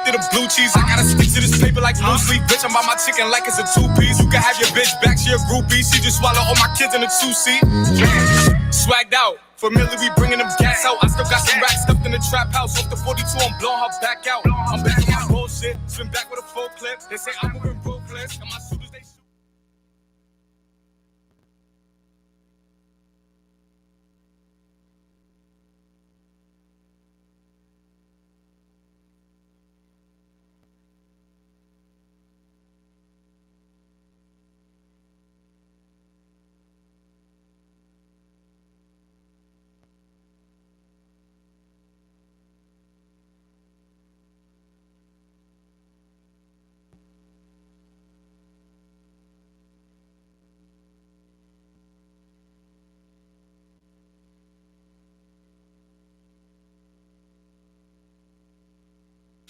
to the blue cheese. I gotta stick to this paper like blue sleep. Bitch, I'm on my chicken like it's a two-piece. You can have your bitch back, she a groupie. She just swallow all my kids in a two-seat. Swagged out. Familiar, we bringing them gas out. I still got some racks stuffed in the trap house. Off the 42, I'm blowing her back out. I'm back on my bullshit. Swim back with a full clip. They say I'm moving ruthless. And my shooters, they shoot.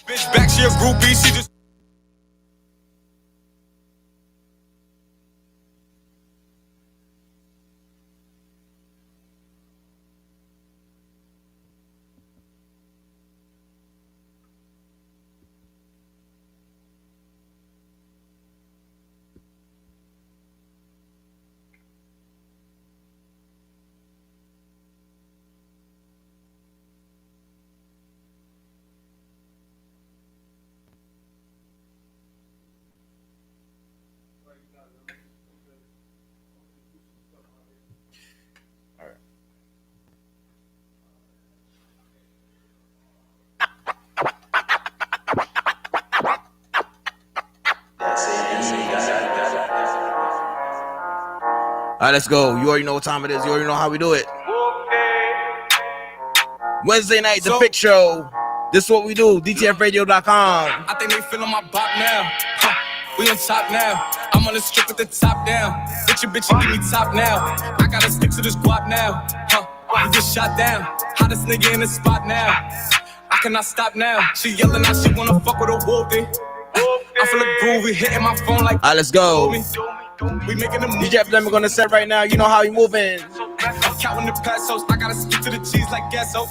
Bitch back, she a groupie, she just. All right, let's go. You already know what time it is. You already know how we do it. Wednesday night, the Big Show. This is what we do. DTFradio.com. I think they feeling my bop now. We on top now. I'm on the strip with the top down. Bitch, you give me top now. I gotta stick to this guap now. We just shot down. Hottest nigga in the spot now. I cannot stop now. She yelling out, she wanna fuck with a wolfie. I feel a groovy, hitting my phone like. All right, let's go. We making them DJ Epidemic on the set right now. You know how he moving. I'm counting the pesos. I gotta stick to the cheese like gasso.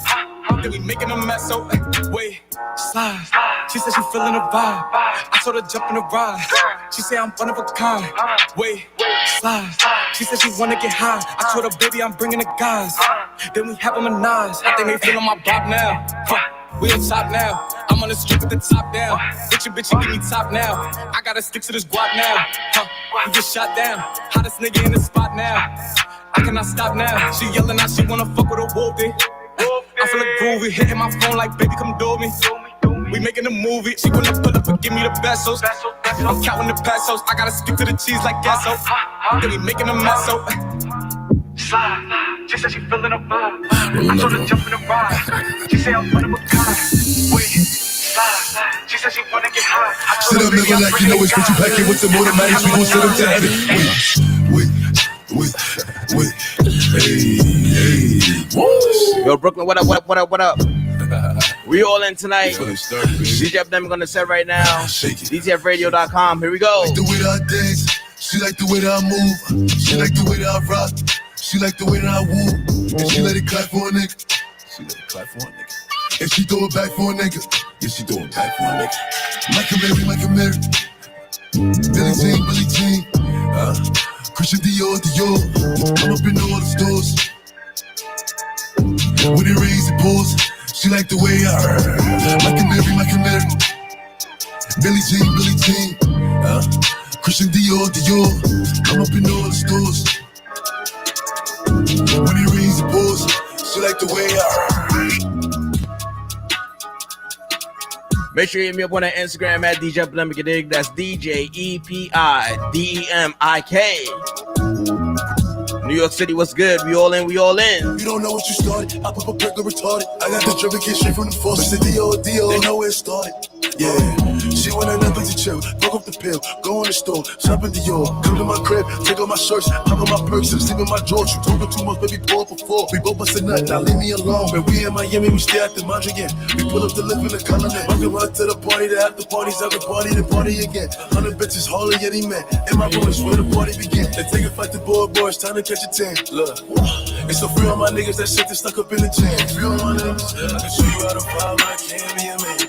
Then we making a mess. So wait, slide. She said she feeling a vibe. I told her jump in the ride. She said I'm one of a kind. Wait, slide. She said she wanna get high. I told her baby I'm bringing the guys. Then we have them a Nas. I think they feeling my bop now. We on top now. I'm on the strip with the top down. Bitch, you give me top now. I gotta stick to this guap now. We just shot down. Hottest nigga in the spot now. I cannot stop now. She yelling out, she wanna fuck with a wolfie. I feel a groovy, hitting my phone like baby, come do me. We making a movie. She wanna pull up and give me the pesos. I'm counting the pesos. I gotta stick to the cheese like gasso. Then we making a mess. So slide. She said she feeling a vibe. I told her jump in the ride. She said I'm one of a kind. Wait, slide. She said she wanna get high. Sit up, nigga, like you know it's what you pack it with some automatics. We gon' sit up to heaven. Wait. Hey. Yo, Brooklyn, what up? We all in tonight. DJ Epidemic on the set right now. DTFradio.com. Here we go. Like the way that I dance. She like the way that I move. She like the way that I rock. She like the way that I woo. And she let it clap for a nigga. And she throw it back for a nigga. Yeah, she throw it back for a nigga. Michael Mary. Billie Jean. Christian Dior. I'm up in all the stores. When it rains, it pours. She like the way I Michael Mary. Billie Jean. Christian Dior. I'm up in all the stores. When it rains, it pours. She like the way I Make sure you hit me up on that Instagram at DJ Epidemic. Dig. That's DJEPIDEMIK. New York City, what's good? We all in. You don't know what you started. I put a burger retarded. I got the drip and kid straight from the force. It's the Dior. They know where it started. Yeah. She wanna Netflix and chill. Broke up the pill. Go in the store. Shop in Dior. Come to my crib. Take off my shirts. Pop on my perks. And sleep in my drawers. You talking too much, baby. Pull up before. We both bust a nut. Now leave me alone. When we in Miami, we stay at the Mondrian. We pull up the live in the colonnade. I can run to the party. The after parties. After party. The party again. 100 bitches. Hardly any man. In my room is where the party begin. They take a fight to boys. Time to catch a 10. Look. It's so free on my niggas. That shit that's stuck up in the chain. Free on my niggas. I can show you how to fly like candy and man.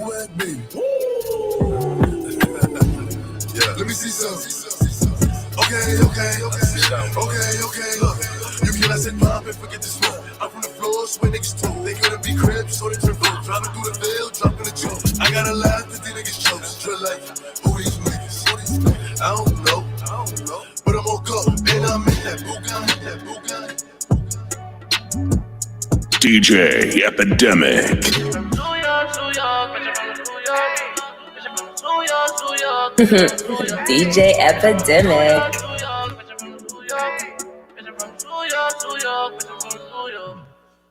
swag, baby. Yeah, let me see some. Okay. Look, you can I said pop and forget this one. I'm from the floor, swear niggas too. They gonna be cribs, so they turn full. Driving through the veil, dropping the joke. I gotta laugh at these niggas jokes. Drill like, who these niggas? I don't know. But I'm on go, and I'm in that Bugatti. DJ Epidemic. DJ Epidemic.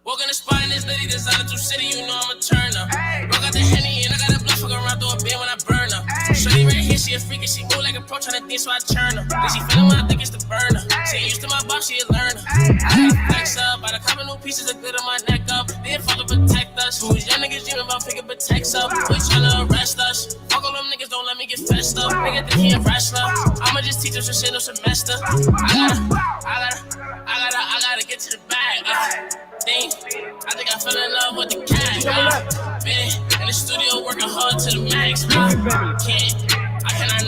Walk in the spot in this lady designer to city, you know I'm a turner. Rock out the Henny and I got a blunt fuck around through a bin when I burn her. Shorty right here, she a freak and she move like a pro tryna think, so I turn her. Then she feelin' when I think it's the burner. She ain't used to my box, she a learner. I gotta flex up, I done couple new pieces of glitter my neck up. They ain't fuckin' protect us. Who's young niggas dreamin' about picking protects up? We tryna arrest us. Fuck all them niggas, don't let me get fessed up. Nigga think he a wrestler. I'ma just teach him some shit no semester. I gotta get to the bag. I think I fell in love with the cat. Been in the studio working hard to the max. I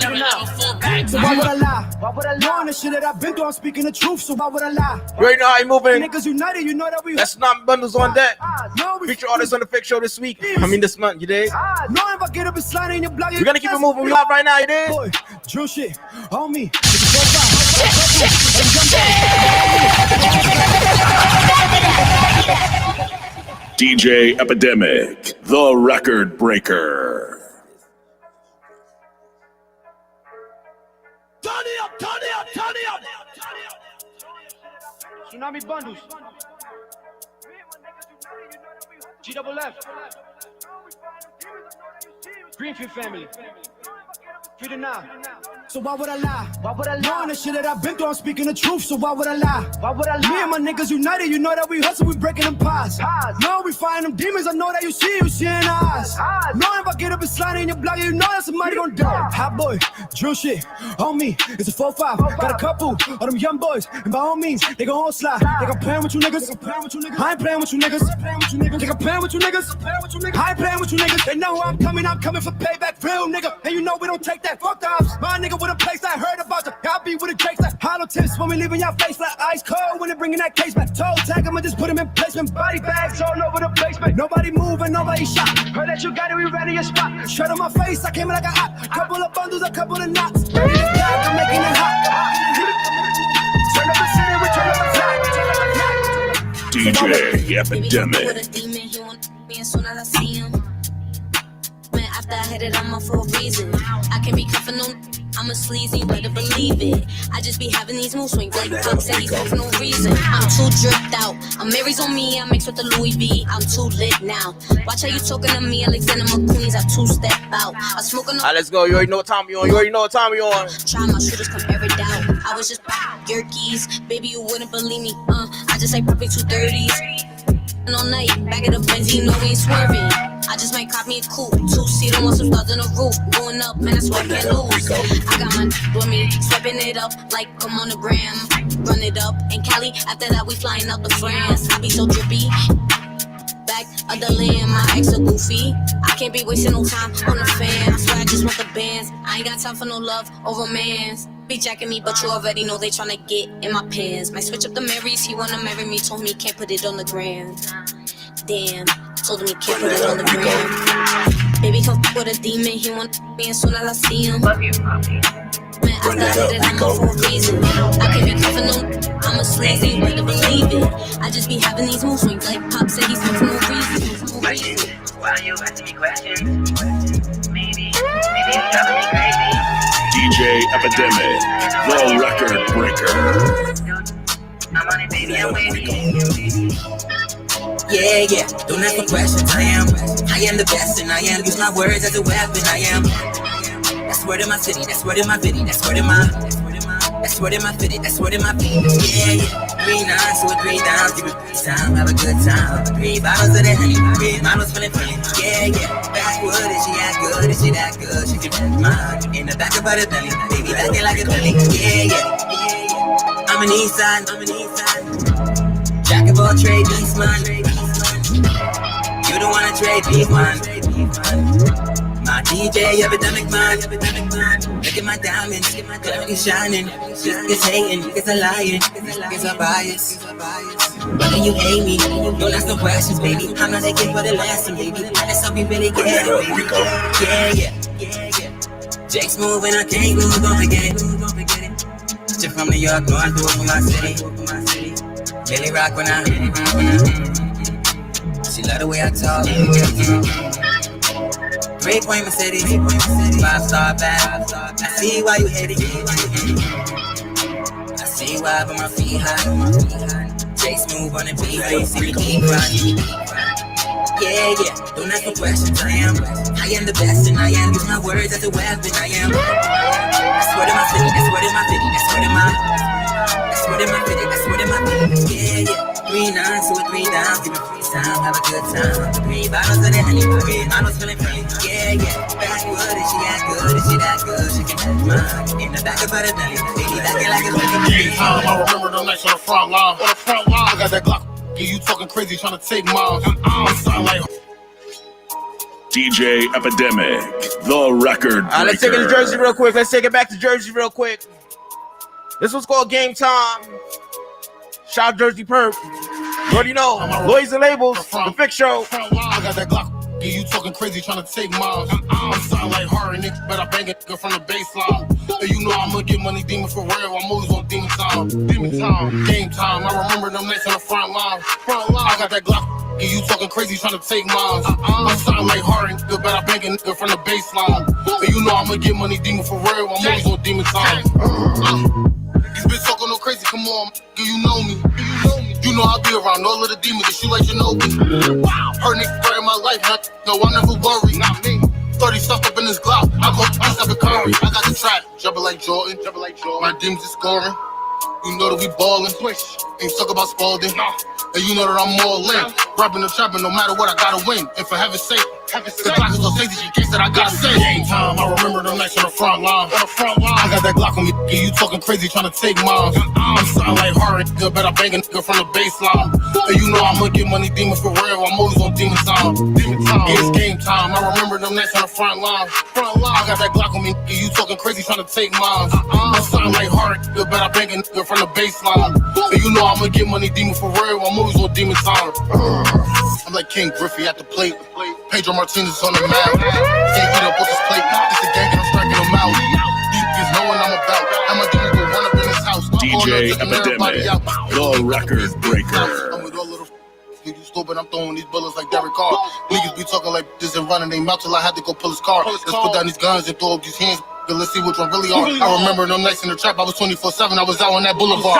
never have a full back. So why would I lie? Why would I lie on the shit that I've been through? I'm speaking the truth, so why would I lie? You already know how you moving. Niggas united, you know that we. That's not bundles on deck. No, Feature artists on the Fake Show this week. I mean this month, you dig? No, if I get up and slide in your block, We're gonna keep it moving. We live right now, you dig? Boy, drill shit on me. DJ Epidemic, the record breaker. Turn it up. Tsunami bundles. GFF. Greenfield family. Free the now. So why would I lie? Why would I lie on the shit that I've been through? I'm speaking the truth, so why would I lie? Why would I lie? Me and my niggas united, you know that we hustle, we breaking them pies. No, we fighting them demons, I know that you see in our eyes. No, if I get up and slide in your block, you know that somebody gon' die. Hot boy, drill shit on me, it's a 4-5. Got a couple of them young boys, and by all means, they gon' all slide. They gon' play with you niggas. I ain't playing with you niggas. They gon' play with you niggas. I ain't playing with you niggas. They know I'm coming for payback, real nigga. And you know we don't take that. Fuck the ops. My nigga with a place I heard about you. Y'all be with a case like hollow tips when we leaving y'all face like ice cold when they bringing that case back. Toe tag I'ma just put them in placement. Body bags all over the place, man. Nobody moving, nobody shot. Heard that you got it, we ready your spot. Shirt on my face, I came in like a hot. Couple of bundles, a couple of knots. Ready to die, I'm making it hot. Turn up the city, we turn up the DJ Epidemic. With a demon, he want me as soon as I see him. Man, after I hit it, I'm up for a reason. I can't be cuffing no. I'm a sleazy, better believe it. I just be having these mood swings like Buck said he's for no reason. I'm too dripped out. I'm Mary's on me, I mix with the Louis V. I'm too lit now. Watch how you talking to me, Alexander McQueen's. I two-step out. I smoking on. Alright, let's go. You already know what time we on. Try my shooters come every doubt. I was just Yerkees. Baby, you wouldn't believe me. I just like popping 230s. All night, back at the Benz, you know we ain't swerving. I just might cop me a coupe, 2-seater, want some stars on the roof. Going up, man, I swear I can't lose. I got my with me, stepping it up like I'm on the gram. Run it up in Cali, after that we flying out to France. I be so drippy, back of the land, my ex a goofy. I can't be wasting no time on the fan. I swear I just want the bands. I ain't got time for no love or romance. Be jacking me, but you already know they tryna get in my pants. Might switch up the Marys, he wanna marry me. Told me can't put it on the gram. Damn, told me can't put it on the gram. Baby, come with a demon, he want me as soon as I see him. Man, after I hit it, I'm up for a reason. I can't be cuffing no, I'm a sleazy, better believe it. I just be having these mood swings like Pop said he's for no reason. Why you asking me questions? Maybe it's driving me crazy. DJ Epidemic, the record breaker. I'm on it, baby, I'm waiting. Yeah, don't ask for questions, I am the best and I am, use my words as a weapon, I am. That's word in my city, that's word in my viddy, that's word in my fitty, that's word in my beat. Yeah, 3 9s to a 3 downs, give it time, have a good time. 3 bottles of that honey, 3 bottles feeling funny. Yeah, backwood, is she that good, is she that good? She can read mine, in the back of her belly, baby, looking like a belly. Yeah, I'm an east side, jack of all trades, beast man. You don't wanna trade beef, man. My DJ epidemic man. Look at my diamonds, clearly shining. Niggas hating, niggas are lying, niggas are biased. Whether you hate me, don't ask no questions, baby. I'm not taking for the lesson, baby. That's how we really get it, yeah. Jake's moving, I can't move, don't forget it. Shit from New York, no, I do it for my city. Really rock when I she love the way I talk. Great point, Mercedes. 5-star bag. I see why you hate it. I see why I put my feet high. Chase move on the beat, I see me keep riding. Yeah. Don't ask no questions. I am the best, and I am. Use my words as a weapon. I am. That's word in my city. That's word in my city. That's word in my. That's word in my city. That's word in my city. Yeah. 3 9 to a 3 down. Give me free time. Have a good time. 3 bottles of the honey. 3 bottles feeling free. Yeah. Backwood, is she that good? Is she that good? She can have mine. In the back of the belly. Baby, back it like it's really time. I remember them nights on the front line. I got that Glock. Yeah, you talking crazy, trying to take miles. I'm sound like DJ Epidemic, the record breaker. Let's take it to Jersey real quick. Let's take it back to Jersey real quick. This one's called Game Time. Shout out Jersey Perp. You already know. Lawyers and Labels, The Fix Show. I got that Glock. Yeah, you talking crazy, trying to take miles. I'm sound like her, nigga, but I bang it from the baseline. And you know I'ma get money, demon for real. I'm always on demon time. Game time. I remember them nights on the front line. I got that Glock. Yeah, you talking crazy, trying to take miles. I'm sound like her, nigga, but I bang it from the baseline. And you know I'ma get money, demon for real. I'm always on demon time. These bitch talking no crazy, come on, you know me. You know I'll be around all of the demons that shoot like Shinobi. Her nigga part in my life, no, I never worry, not me. 30 stuffed up in this Glock, I go up in Curry. I got the track, jumping like Jordan. My demons is scoring. You know that we ballin', ain't talk about Spalding. And you know that I'm all in, rapping and trapping, no matter what, I gotta win. And for heaven's sake, the Glock is so safety, she case that I gotta say. Game time, I remember them nights on the front line. I got that Glock on me, yeah, you talking crazy, trying to take miles. I'm sound like her, nigga, but I bang a nigga from the baseline. And you know I'ma get money, demon for real, I'm always on demon time. Yeah, it's game time, I remember them nights on the front line. I got that Glock on me, yeah, you talking crazy, trying to take miles. I'm sound like her, nigga, but I bang a nigga from the baseline. And you know I'ma get money, demon for real, I'm always on demon time. I'm like King Griffey at the plate. Pedro Martinez on the map. Can't eat up off his plate. It's a gang and I'm striking them out. Deep is knowing I'm about. How my demons will run up in this house. DJ Epidemic, the record breaker. I'm with all little you stupid, I'm throwing these bullets like Derek Carr. Niggas be talking like this and running they mouth till I had to go pull his car. Let's put down these guns and throw up these hands. Let's see which one really are. I remember them nights in the trap, I was 24/7, I was out on that boulevard.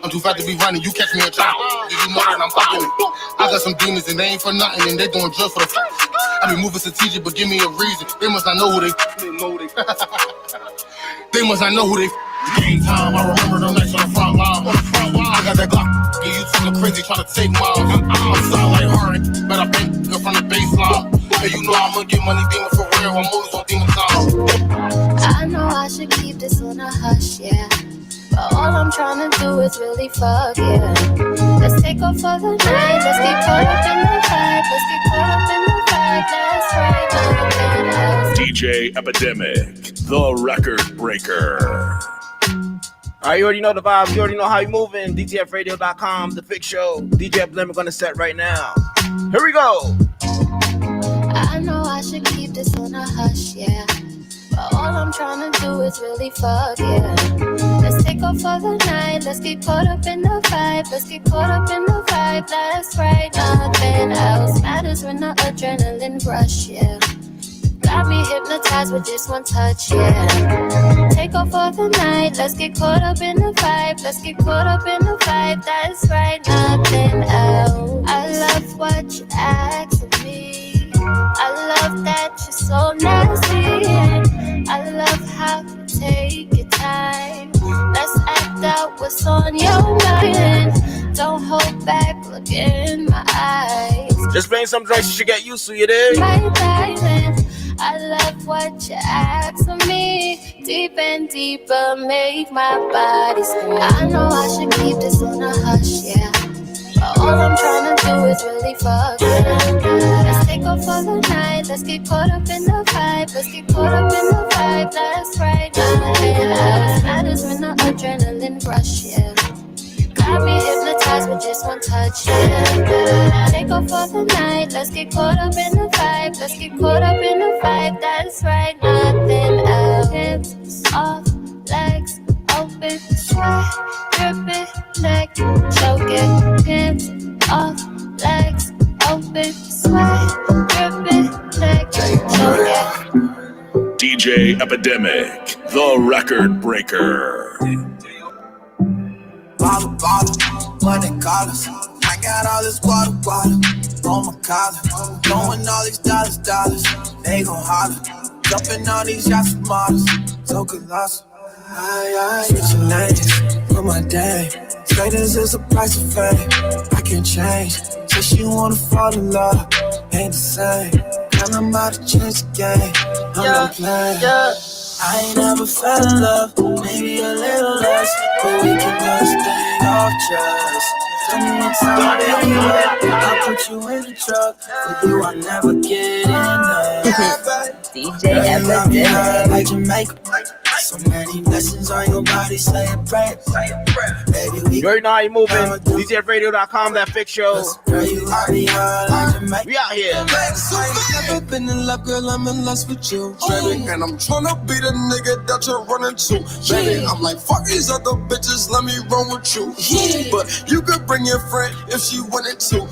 I'm too fat to be running, you catch me in trap. You know that I'm popping it. I got some demons and they ain't for nothing, and they doing drugs for the I be moving strategic, but give me a reason. They must not know who they They must not know who they Game time, I remember them nights on the front line. I got that Glock, yeah, you talking crazy, trying to take miles. I'm sound like her, but I bang from the baseline. And you know I'ma get money, demon for real, I'm always on demon time. I know I should keep this on a hush, yeah. But all I'm trying to do is really fuck, yeah. Let's take off for the night, let's get caught up in the vibe. Let's get caught up in the vibe, that's right. DJ Epidemic, the record breaker. Alright, you already know the vibes, you already know how you moving. DTFradio.com, The Fix Show. DJ Epidemic on the set right now. Here we go. I know I should keep this on a hush, yeah. But all I'm trying to do is really fuck, yeah. Let's take off for the night, let's get caught up in the vibe. Let's get caught up in the vibe, that's right. Nothing else matters when the adrenaline rush, yeah. Got me hypnotized with just one touch, yeah. Take off for the night, let's get caught up in the vibe. Let's get caught up in the vibe, that's right. Nothing else. I love what you ask of me. I love that you're so nasty. I love how you take your time. Let's act out what's on your mind. Don't hold back, look in my eyes. Just playing some tracks you should get used to, you dig? My diamond, I love what you ask of me. Deep and deeper, make my body scream. I know I should keep this on a hush, yeah. But all I'm trying to do is really fuck, yeah. Let's take off for the night, let's get caught up in the vibe. Let's get caught up in the vibe. That's right. Nothing else matters when the adrenaline rush, yeah. Got me hypnotized with just one touch, yeah. Take off for the night, let's get caught up in the vibe. Let's get caught up in the vibe, that's right. Nothing else. Hips off, legs open, sweat dripping, neck choking. Hips off, legs open, sweat dripping, neck choking. DJ Epidemic, the record breaker. Bottle, money collars. I got all this water on my collar. Blowing all these dollars. They gon' holler. Jumping on these yachts with models. So colossal. Switching lanes for my day. Strangers is the price of fame. I can change. Say she wanna fall in love. Ain't the same. And I'm about to change the game. I'm not playing. I ain't never fell in love, maybe a little less, but we can just stay off trust. Tell me what time it is, I'll put you in the truck, but you I'll never get enough. DJ Epidemic. Like Jamaica. So many blessings on your body, say a prayer. Baby, we You already know how you moving. DJFradio.com, that fix show. We out here. I ain't never been in love, girl, I'm in lust with you, baby. And I'm tryna be the nigga that you're running to, baby. I'm like, fuck these other bitches, let me run with you. But you could bring your friend if she wanted to.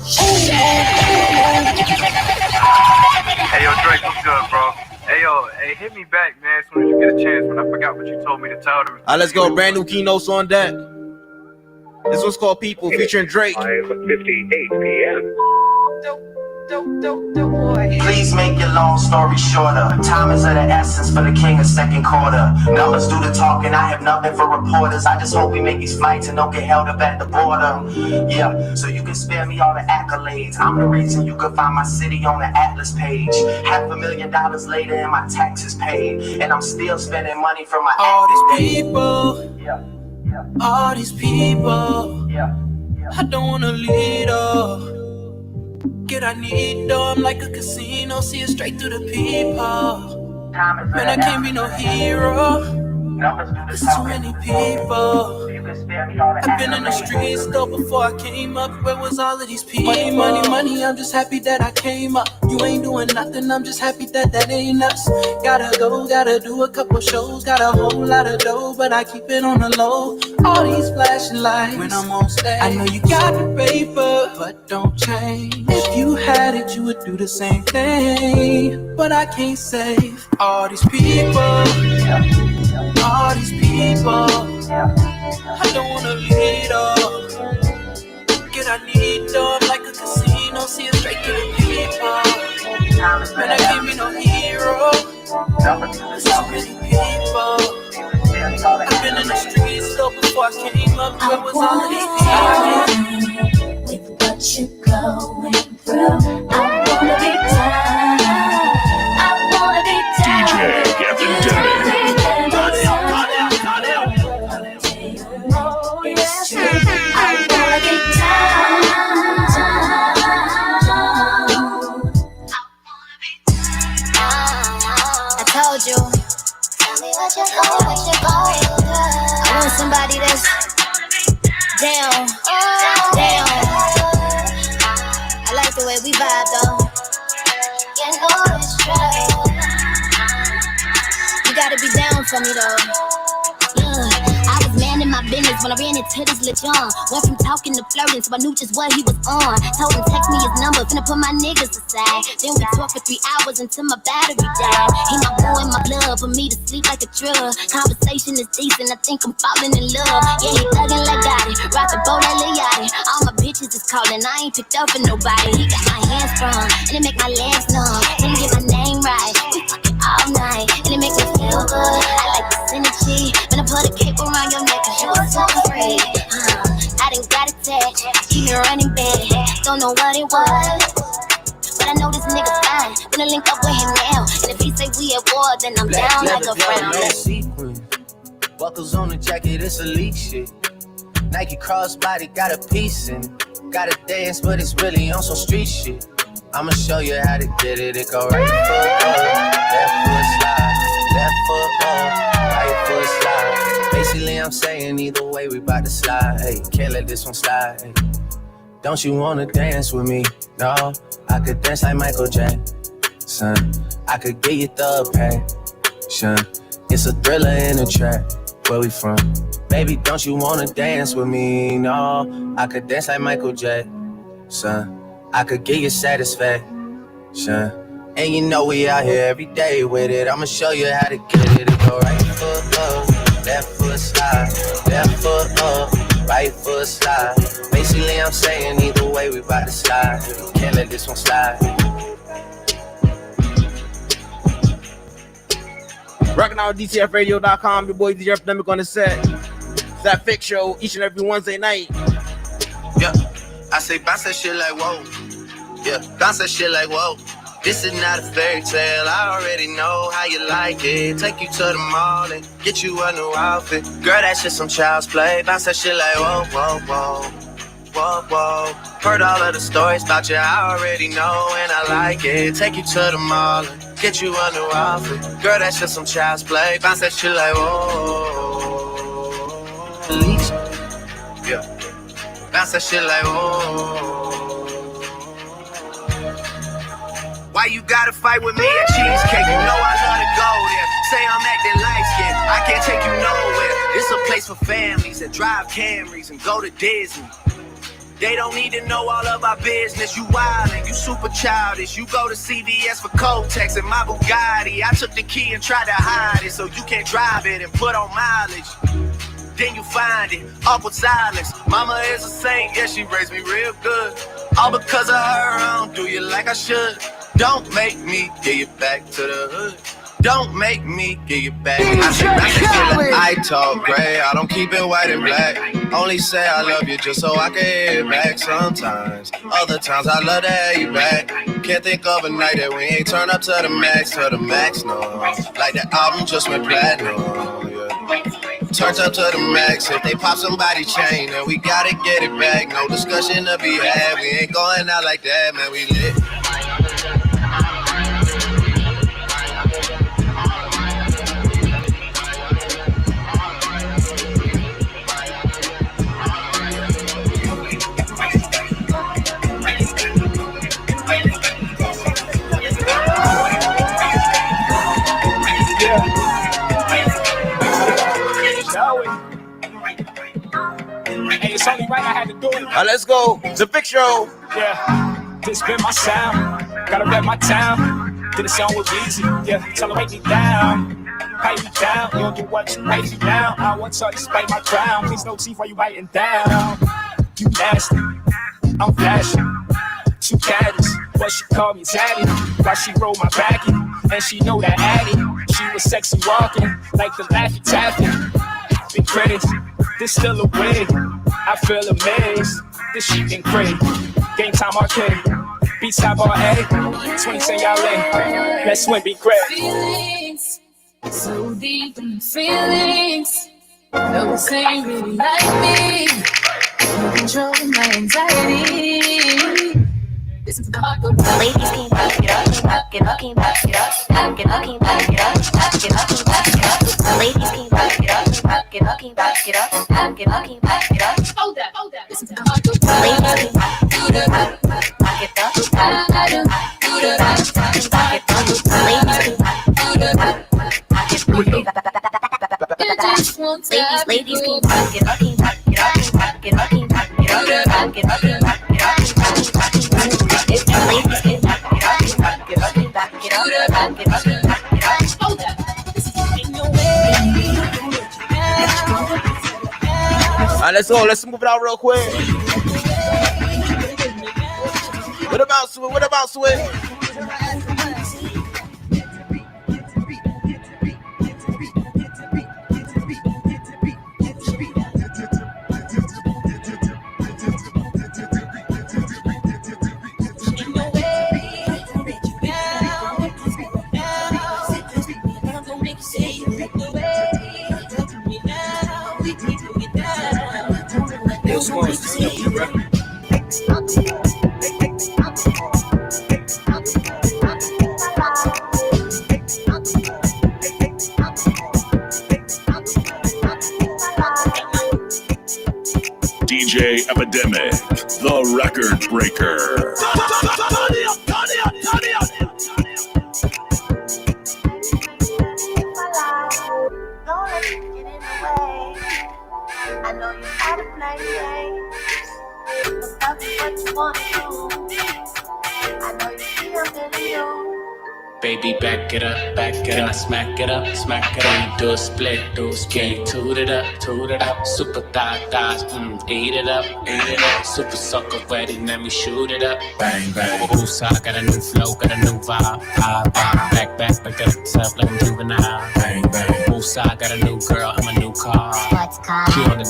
Hey, yo, Drake, what's good, bro? Hey, hit me back, man, as soon as you get a chance, man. I forgot what you told me to tell them. All right, let's go. Brand new keynotes on deck. This one's called People, featuring Drake. 5:58 p.m. Please make your long story shorter. Time is of the essence for the king of second quarter. Numbers do the talking, I have nothing for reporters. I just hope we make these flights and don't get held up at the border. Yeah, so you can spare me all the accolades. I'm the reason you can find my city on the Atlas page. $500,000 later and my taxes paid, and I'm still spending money from my all these people. All these people. I don't wanna lead up. I need though, I'm like a casino, see it straight through the people. Man, I can't be no hero. There's too many people. I've been in the streets though before I came up. Where was all of these people? Money, I'm just happy that I came up. You ain't doing nothing, I'm just happy that ain't us. Gotta go, gotta do a couple shows. Got a whole lot of dough, but I keep it on the low. All these flashing lights when I'm on stage. I know you got the paper, but don't change. If you had it, you would do the same thing. But I can't save all these people. All these people. I don't wanna lead up. I need though, I'm like a casino, see it straight to the people. Man, I can't be no hero. There's so many people. I've been in the streets though before I came up. Where was all of these people? With what you're going through, I wanna be down. I wanna be down. DJ Epidemic. I want somebody that's down. I like the way we vibe though. You gotta be down for me though. I was man in my business when I ran into this little John. Went from talking to flirting, so I knew just what he was on. Told him text me his number, finna put my niggas aside. Then we talked for 3 hours until my battery died. He my boy in my blood, for me to sleep like a drug. Conversation is decent, I think I'm falling in love. Yeah, he thuggin' like Gotti, rock the boat like Lil Yachty. All my bitches is calling, I ain't picked up for nobody. He got my hands strong, and it make my legs numb. Didn't get my name right, we fucking all night, and it make me feel good. I like this energy, when I put a cape around your neck, 'cause you are so free. I done got a text, keep me running back, don't know what it was. But I know this nigga's fine, gonna link up with him now. And if he say we at war, then I'm down like a frown. Buckles on the jacket, it's elite shit. Nike crossbody got a piece in it. Gotta dance, but it's really on some street shit. I'ma show you how to get it. It go right foot up, left foot slide, left foot up, right foot slide. Basically, I'm saying either way, we bout to slide. Hey, can't let this one slide. Hey. Don't you wanna dance with me? No, I could dance like Michael Jackson. I could get you the passion. It's a thriller in the track. Where we from? Baby, don't you wanna dance with me? No, I could dance like Michael Jackson. I could get you satisfaction. And you know we out here every day with it. I'ma show you how to get it. It go right foot up, left foot slide, left foot up, right foot slide. Basically, I'm saying either way, we bout to slide. Can't let this one slide. Rocking out DTFradio.com, your boy DJ Epidemic on the set. It's that Fix Show each and every Wednesday night. Yeah, I say bounce that shit like whoa. Yeah, bounce that shit like whoa. This is not a fairy tale, I already know how you like it. Take you to the mall and get you a new outfit. Girl, that's just some child's play. Bounce that shit like whoa, whoa, whoa. Whoa, whoa. Heard all of the stories about you, I already know and I like it. Take you to the mall and get you a new outfit. Girl, that's just some child's play. Bounce that shit like whoa. Yeah. Bounce that shit like whoa. Why you gotta fight with me at Cheesecake? You know I love to go there. Say I'm acting light skinned, I can't take you nowhere. This a place for families that drive Camrys and go to Disney. They don't need to know all of our business. You wildin', you super childish. You go to CVS for Kotex and my Bugatti. I took the key and tried to hide it so you can't drive it and put on mileage. Then you find it, awkward silence. Mama is a saint, yeah, she raised me real good. All because of her, I don't do you like I should. Don't make me get you back to the hood. Don't make me get you back. I talk gray, I don't keep it white and black. Only say I love you just so I can hear it back sometimes. Other times I love to have you back. Can't think of a night that we ain't turn up to the max, no. Like the album just went platinum, yeah. Turns up to the max, if they pop somebody chain, then we gotta get it back. No discussion to be had, we ain't going out like that, man, we lit. Hey, it's only right I had to do it. Let's go. The Fix Show. Yeah, this been my sound. Gotta rep my town. Did a song with Weezy. Yeah, tell them wait me down. Pipe me down. You don't do what you write me down. I want to despite my crown. Please no teeth while you biting down. You nasty. I'm flashing. Two caddies. But she called me Zaddy. While she rolled my backy. And she know that Addy. She was sexy walking. Like the Laffy Taffy. Big critics. This still a win. I feel amazed. This shit ain't crazy. Game time arcade. Beats top RA. 20 cent y'all in. Let's win, be great. Feelings, so deep in the feelings. Those ain't really like me. No control my anxiety. Listen to the hardcore. Ladies can back it up, back it up, can back it up, back it up, can back it up, back it up, can back it up. Ladies can back it up, back it up, can back it up, back it up, can back it up. Hold that, hold that. Listen to the hardcore. Ladies can back it up, back it up, Ladies can back it up, can back it up, back it up, can back it up, back it up, can back it up. Ladies can back it up, can back it up, can back it up, back it up, can back it up. Hold that. Ain't no way. Alright, let's go. Let's move it out real quick. What about Swin? What about Swin? DJ Epidemic, the record breaker. I know you gotta play games, but tell me what you wanna do. I know you feel feeling you. Baby, back it up, can I smack it up, do a split, can you toot it up, super thighs, eat it up, super sucker ready, let me shoot it up, bang, bang, Woosah, got a new flow, got a new vibe, back it up like I'm juvenile, bang, bang, Woosah, got a new girl, I'm a new car, she on the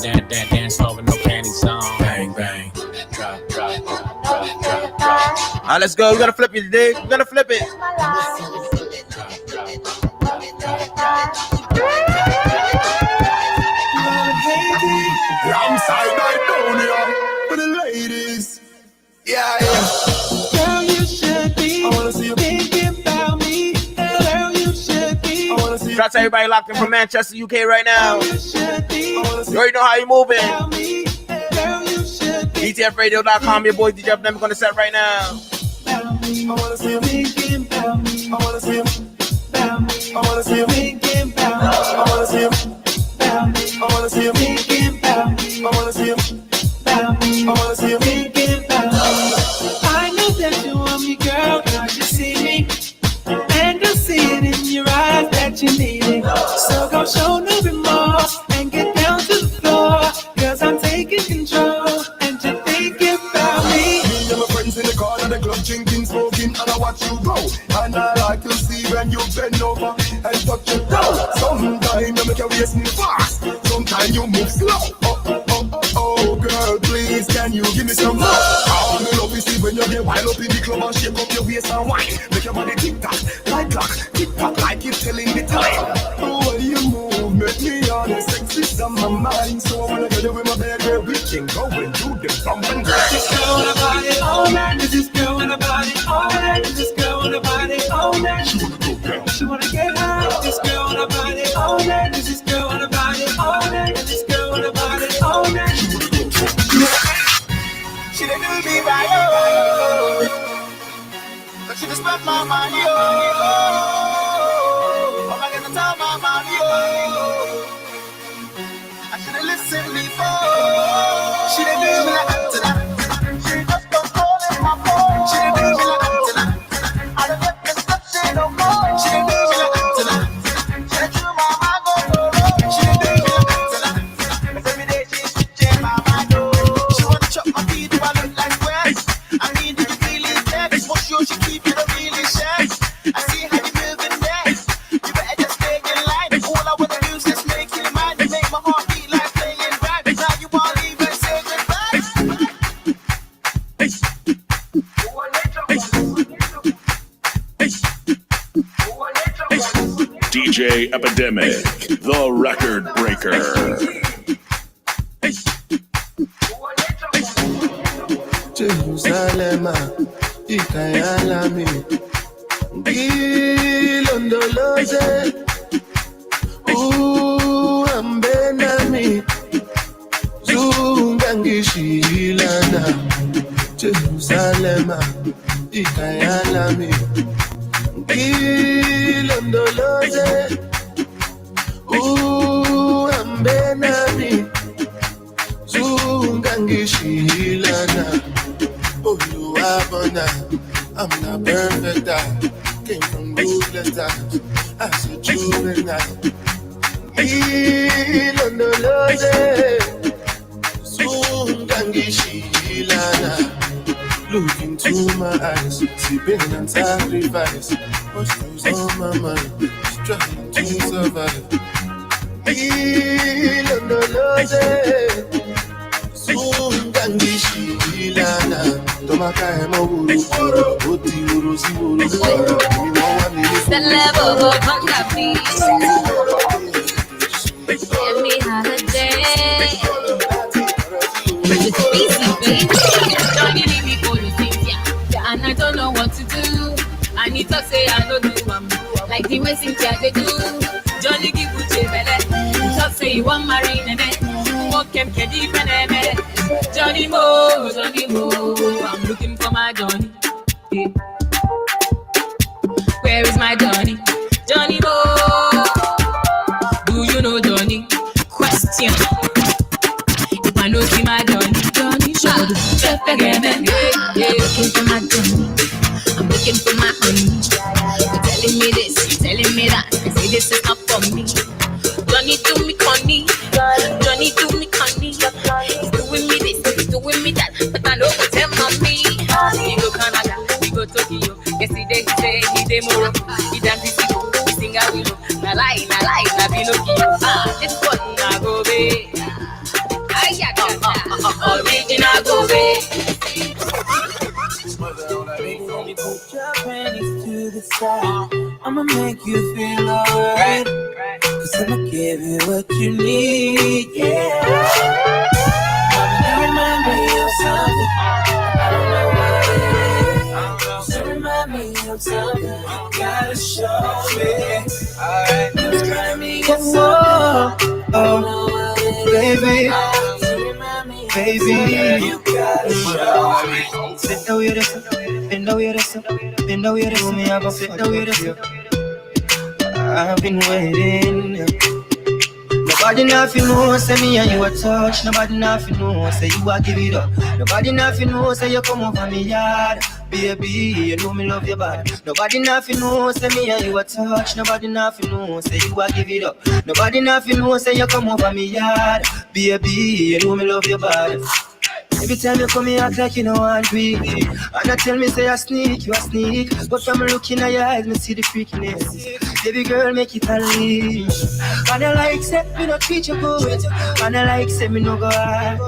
dance floor with no panties on, bang, bang, drop. Alright, let's go. We're gonna flip it today. We're gonna flip it. I'm side down here for the ladies. Yeah. Girl, you should be. I wanna see you thinking about me. Girl, you should be. I wanna see you. Shout out to everybody locked in from Manchester, UK right now. You should be. You already know how you moving. DTFradio.com, your boy DJ Epidemic gonna set right now. I wanna see you thinking about me. I wanna see you about me. I wanna see you thinking about me. I wanna see you about me. I wanna see you thinking about me. I wanna see you about me. I wanna see you thinking about me. I know that you want me, girl. Can't you see me? And I see it in your eyes that you need it. So go show no remorse and get down to the floor. 'Cause I'm taking control. In the corner, the club drinking, smoking, and I watch you go. And I like to see when you bend over and touch your toe. Sometimes you make your waist move fast, sometimes you move slow. Oh, girl, please, can you give me some more? I love you see when you get wild up in the club and shake up your waist and wine. Make your body tick-tock, like clock, tick-tock, like you're telling the time. The way you move, make me honest, sexy on my mind. So I wanna get you with my bed, girl, we can go and do the bump and grind. This girl wanna body all night. This girl wanna body all night. This girl wanna body all night. She wanna go down. She wanna get high. This girl wanna body all night. This girl wanna body all night. This girl wanna body all night. She wanna go down. She done do me right, oh. But she just spent my money, oh. I'm not gonna tell my money, oh. I should've listened before. She done do me like that. She just don't call in my phone. She done do me like that. I don't get the stuff she don't know. She done do me like that. She done do my mind go low. She done do me like that. 'Cause every day she's switching my mind, oh. She wanna chop my feet, do I look like West? I mean, do you really care? For sure she keep it a really shy. I see how you moving next. You better just stay in line. All I wanna do is just make you mine. You make my heart beat like playing rap. Now you wanna leave and say goodbye. DJ Epidemic, the record breaker. Jerusalem, ikayalami, ilondoloze, ambenami, zungangishilana. Jerusalem, ikayalami, ilondoloze, ambenami, zungangishilana. Oluwabona, I'm not perfect. I came from ruthless times as a juvenile. Ilondoloze, zungangishilana. Look into my eyes, see pain and sacrifice. What's on my mind? Struggling to survive. Ilondoloze, zungangishilana. Tomaka emo uru, oti uru si uru. The level of unhappy. Give me holiday. It's easy, baby. Don't you leave me for the things, yeah. And I don't know what to do. I need to say I don't do like the way Cynthia they do. Johnny give you a belly. Talk say you want marry nene. Walk him kedi peneme. Johnny Mo, Johnny Mo, I'm looking for my Johnny. Yeah. Where is my Johnny? Johnny Mo, do you know Johnny? Question. If I know see my Johnny, Johnny show the chef again. Yeah, looking for my Johnny. I'm looking for my honey. You're telling me this, you're telling me that. I say this is not for me. Johnny do me conny, Johnny do me conny. He's doing me this, he's doing me that, but I know what tell mommy. He go Canada, he go Tokyo. Yesterday he say he dey Morocco. He dance this go, he sing a willow. Na lie, na Pinocchio. This one na go be. Original go be. Baby, put your panties to the side. I'ma make you feel alright. Cause I'ma give you what you need, yeah. Mama, you remind me of something. I don't know what it is. You remind me of something. You gotta show me. Alright, you remind me of something. Oh, baby. Baby, you gotta show me. Sit down with us, bend down with us, bend down with us, me have a sit down with us. I've been waiting. Nobody nothing knows, say me and you a touch. Nobody nothing knows, say you a give it up. Nobody nothing knows, say you come over me yard. Baby, you know me love your body. Nobody nothing knows, say me and you a touch. Nobody nothing knows, say you a give it up. Nobody nothing knows, say you come over me yard. Baby, you know me love your body. Every time you come here, act like you know I'm weak. And I tell me say I sneak, you a sneak. But from looking at your eyes, me see the freakiness. Baby girl, make it unleash. And I like say me no treat you good. And I like say me no go hard.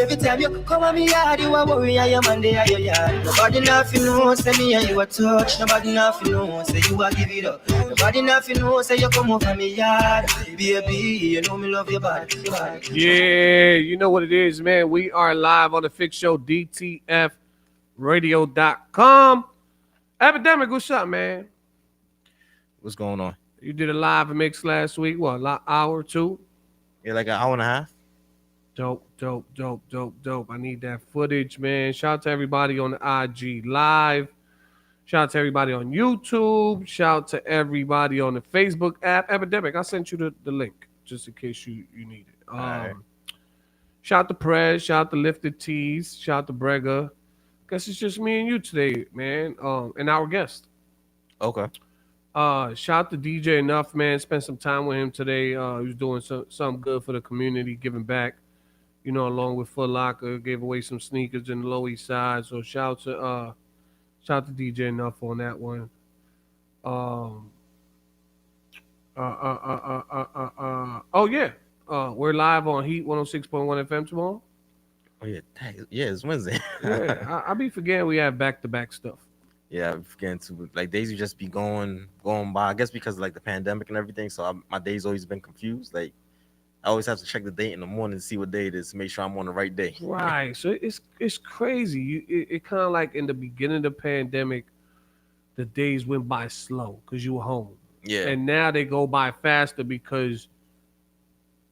Every time you come at me yard, you a worry, I am on the your yard. Nobody nothing knows, say me and you a touch. Nobody nothing knows, say you a give it up. Nobody nothing knows, say you come over me yard. Baby, you know me love your body. Yeah, you know what it is, man. We are live on the Fix Show, DTFradio.com. Epidemic, what's up, man? What's going on? You did a live mix last week, what, hour or two? Yeah, like an hour and a half. Dope. I need that footage, man. Shout out to everybody on the IG Live. Shout out to everybody on YouTube. Shout out to everybody on the Facebook app. Epidemic, I sent you the link just in case you need it. Right. Shout out to Prez. Shout out to Lifted Tees. Shout out to Brega. Guess it's just me and you today, man. And our guest. Okay. Shout out to DJ Enough, man. Spent some time with him today. He was doing something good for the community, giving back. You know, along with Foot Locker, gave away some sneakers in the Lower East Side. So shout out to DJ Enough on that one. Oh yeah. We're live on Heat 106.1 FM tomorrow. Oh yeah, it's Wednesday. Yeah, I be forgetting we have back-to-back stuff. Yeah, I'm forgetting to, like, days would just be going by. I guess because of, like, the pandemic and everything, so my day's always been confused. Like, I always have to check the date in the morning to see what day it is to make sure I'm on the right day. Right. So it's crazy. It kind of like in the beginning of the pandemic, the days went by slow because you were home. Yeah. And now they go by faster because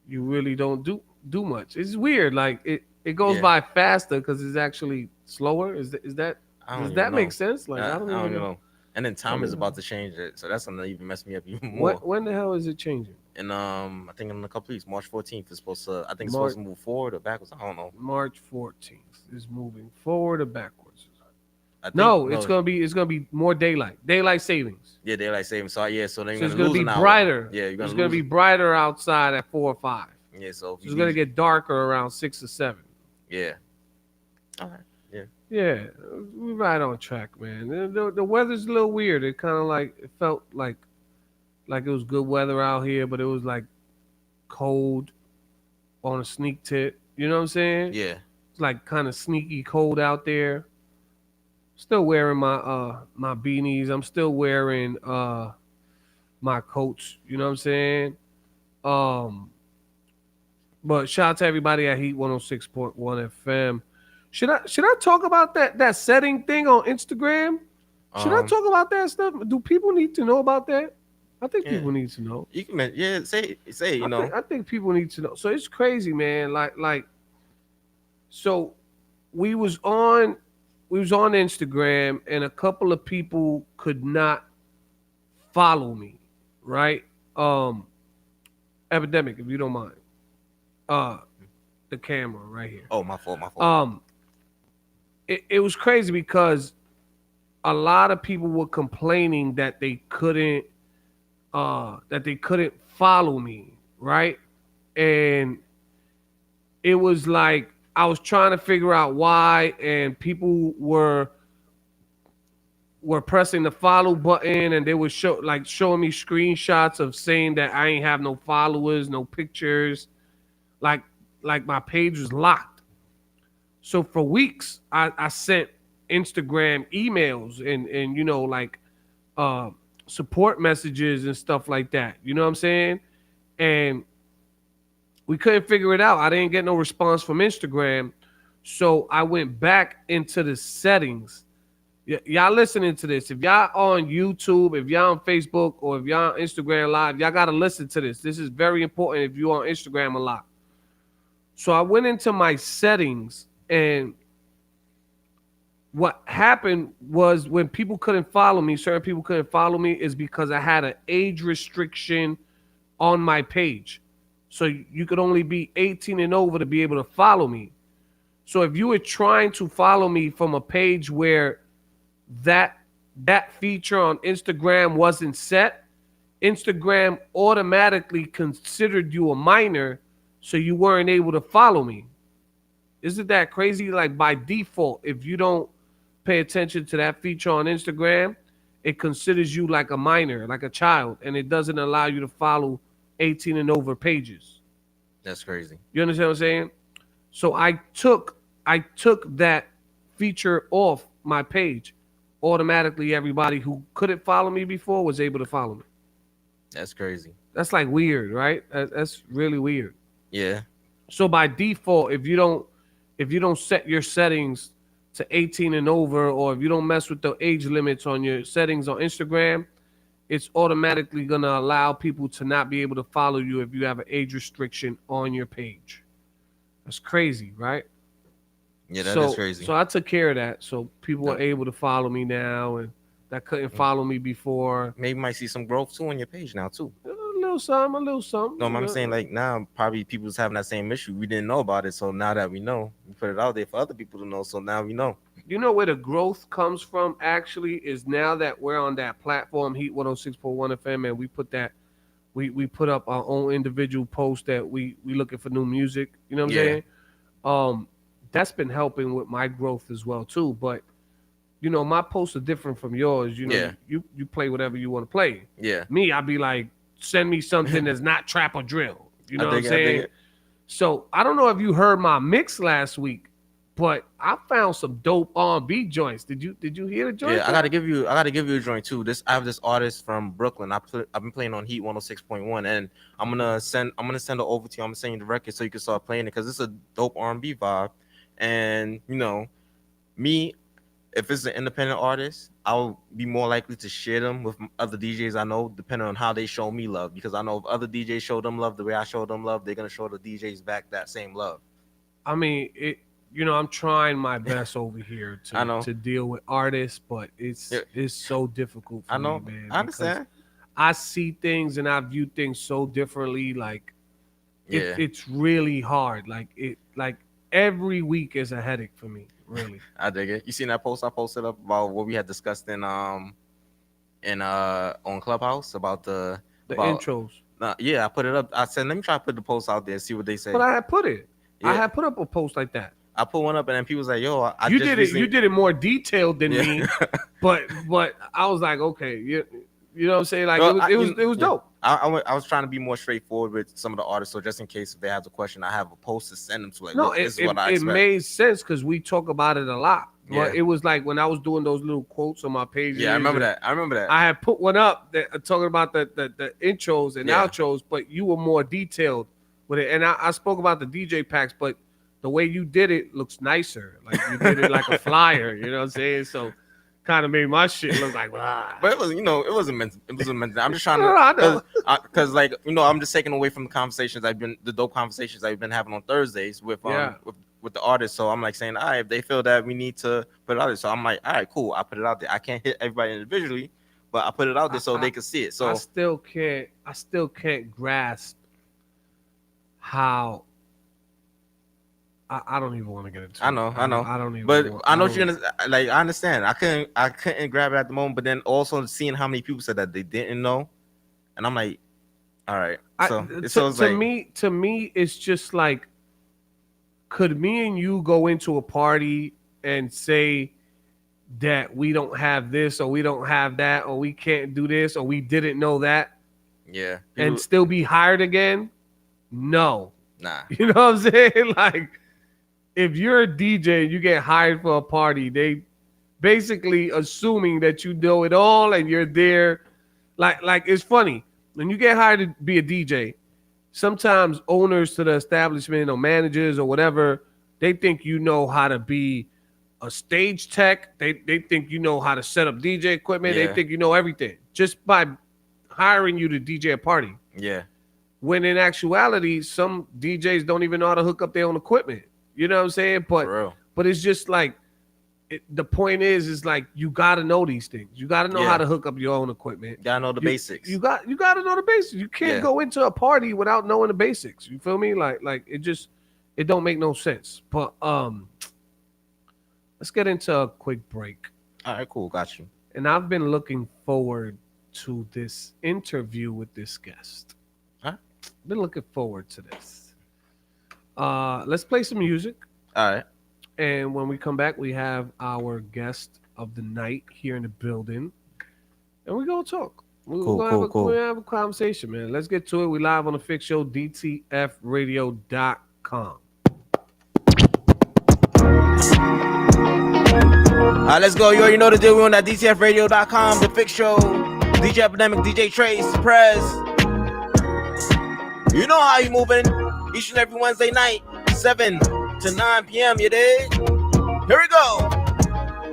you really don't do much. It's weird. Like it goes by faster because it's actually slower. Does that make sense? Like I don't even know. And then time is about to change it, so that's gonna even mess me up even more. When the hell is it changing? And I think in a couple weeks, March 14th is supposed to. I think it's supposed to move forward or backwards. I don't know. March 14th is moving forward or backwards. It's gonna be more daylight savings. Yeah, daylight savings. So so then it's gonna be brighter. Yeah, it's gonna be brighter outside at 4 or 5. Yeah, so it's gonna get darker around 6 or 7. Yeah. All right. Yeah, we're right on track, man. The weather's a little weird. It kind of it felt like it was good weather out here, but it was like cold on a sneak tip. You know what I'm saying? Yeah. It's like kind of sneaky cold out there. Still wearing my my beanies. I'm still wearing my coats. You know what I'm saying? But shout out to everybody at Heat 106.1 FM. Should I talk about that setting thing on Instagram? Should I talk about that stuff? Do people need to know about that? I think people need to know. You can say you know. I think people need to know. So it's crazy, man. Like So we was on Instagram, and a couple of people could not follow me, right? Epidemic, if you don't mind. The camera right here. Oh, my fault. It was crazy because a lot of people were complaining that they couldn't follow me, right? And it was like I was trying to figure out why, and people were pressing the follow button, and they were showing me screenshots of saying that I ain't have no followers, no pictures, like my page was locked. So for weeks, I sent Instagram emails and support messages and stuff like that. You know what I'm saying? And we couldn't figure it out. I didn't get no response from Instagram. So I went back into the settings. Y'all listening to this. If y'all on YouTube, if y'all on Facebook, or if y'all on Instagram Live, y'all got to listen to this. This is very important if you're on Instagram a lot. So I went into my settings, and what happened was when people couldn't follow me, certain people couldn't follow me, is because I had an age restriction on my page. So you could only be 18 and over to be able to follow me. So if you were trying to follow me from a page where that feature on Instagram wasn't set, Instagram automatically considered you a minor, so you weren't able to follow me. Isn't that crazy? Like by default, if you don't pay attention to that feature on Instagram, it considers you like a minor, like a child, and it doesn't allow you to follow 18 and over pages. That's crazy. You understand what I'm saying? So I took that feature off my page. Automatically, everybody who couldn't follow me before was able to follow me. That's crazy. That's like weird, right? That's really weird. Yeah. So by default, if you don't set your settings to 18 and over, or if you don't mess with the age limits on your settings on Instagram, it's automatically going to allow people to not be able to follow you if you have an age restriction on your page. That's crazy, right? Yeah, that is crazy. So I took care of that. So people are able to follow me now, and that couldn't follow me before. Maybe might see some growth too on your page now too. A little something. No, I'm saying like now probably people's having that same issue. We didn't know about it, so now that we know, we put it out there for other people to know. So now we know. You know where the growth comes from actually is now that we're on that platform, Heat 106.1 FM, and we put that we put up our own individual post that we looking for new music. You know what I'm saying? That's been helping with my growth as well too. But you know, my posts are different from yours. You know, you play whatever you want to play. Yeah. Me, I'd be like, send me something that's not trap or drill. You know what I'm saying? So I don't know if you heard my mix last week, but I found some dope R&B joints. Did you hear the joint? Yeah, I gotta give you a joint too. I have this artist from Brooklyn. I've been playing on Heat 106.1, and I'm gonna send it over to you. I'm gonna send you the record so you can start playing it because it's a dope R&B vibe. And you know, me, if it's an independent artist, I'll be more likely to share them with other DJs I know, depending on how they show me love. Because I know if other DJs show them love the way I show them love, they're gonna show the DJs back that same love. I mean, I'm trying my best over here to deal with artists, but it's so difficult for me, man. I understand. I see things and I view things so differently. Like, it's really hard. Like every week is a headache for me. Really. I dig it. You seen that post I posted up about what we had discussed in on Clubhouse about the intros. Yeah, I put it up. I said, let me try to put the post out there and see what they say. But I had put it. Yeah. I had put up a post like that. I put one up and then people was like, "Yo, you did it more detailed than me." but I was like, okay, you know what I'm saying? Like it was dope. I was trying to be more straightforward with some of the artists, so just in case if they have a question, I have a post to send them to. Like, no, it made sense because we talk about it a lot. But it was like when I was doing those little quotes on my page. Yeah, I remember that. I had put one up that talking about the intros and outros, but you were more detailed with it. And I spoke about the DJ packs, but the way you did it looks nicer. Like you did it like a flyer. You know what I'm saying? So kind of made my shit look like, blah. But it wasn't meant. I'm just trying to, because like, I'm just taking away from the dope conversations I've been having on Thursdays with with the artist. So I'm like saying, all right, if they feel that we need to put it out there, so I'm like, all right, cool, I put it out there. I can't hit everybody individually, but I put it out there so they can see it. So I still can't grasp how. I don't even want to get into it. I know. I don't even. But want, I know you're gonna like. I understand. I couldn't grab it at the moment. But then also seeing how many people said that they didn't know, and I'm like, all right. So to me, it's just like, could me and you go into a party and say that we don't have this or we don't have that or we can't do this or we didn't know that, yeah, and still be hired again? No. Nah. You know what I'm saying? Like, if you're a DJ and you get hired for a party, they basically assuming that you know it all and you're there. Like it's funny. When you get hired to be a DJ, sometimes owners to the establishment or managers or whatever, they think you know how to be a stage tech. They think you know how to set up DJ equipment. Yeah. They think you know everything just by hiring you to DJ a party. Yeah. When in actuality, some DJs don't even know how to hook up their own equipment. You know what I'm saying? But it's just like, the point is like, you got to know these things. You got to know how to hook up your own equipment. You got to know the basics. You got to know the basics. You can't go into a party without knowing the basics. You feel me? Like it don't make no sense. But let's get into a quick break. All right, cool. Got you. And I've been looking forward to this interview with this guest. Been looking forward to this. Let's play some music. All right. And when we come back, we have our guest of the night here in the building. And we're going to talk. We're going to have a conversation, man. Let's get to it. We live on the Fix Show, DTFradio.com. All right, let's go. You already know the deal. We're on that DTFradio.com, the Fix Show, DJ Epidemic, DJ Trace, Prez. You know how you moving each and every Wednesday night, 7 to 9 p.m. You dig? Here we go.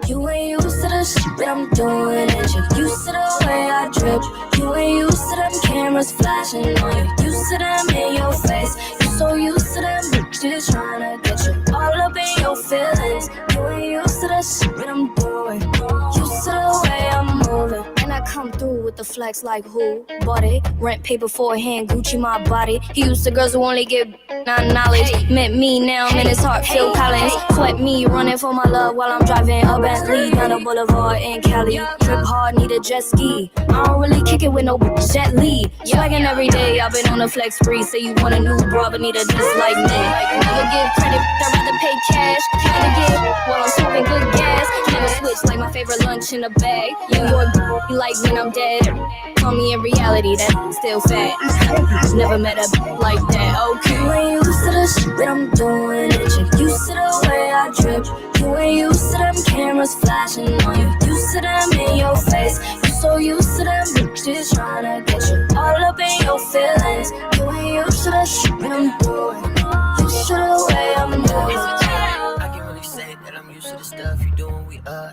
You ain't used to the shit that I'm doing, and you used to the way I drip. You ain't used to them cameras flashing on you, used to them in your face. You so used to them bitches trying to get you all up in your feelings. You ain't used to the shit that I'm doing, used to the way I'm moving. And I come through with the flex like who bought it? Rent paid beforehand, Gucci my body. He used to girls who only get non-knowledge. Met me now, I'm in his heart, Phil Collins. Sweat me, running for my love while I'm driving a Bentley down the boulevard in Cali. Trip hard, need a jet ski. I don't really kick it with no Jet Li. Swaggin' every day, I've been on a flex spree. Say you want a new bra, but need a just like me. Never give credit, I'd rather pay cash. Gotta get while I'm smoking good gas. Never switch like my favorite lunch in the bag. You you like when I'm dead. Call me in reality, that's still fat. Never met a like that. Okay, you ain't used to the shit that I'm doing, and you used to the way I drip. You ain't used to them cameras flashing on you, used to them in your face. You so used to them bitches trying to get you all up in your feelings. You ain't used to the shit that I'm doing, used to the way I'm moving. I can really say that I'm used to the stuff you doing.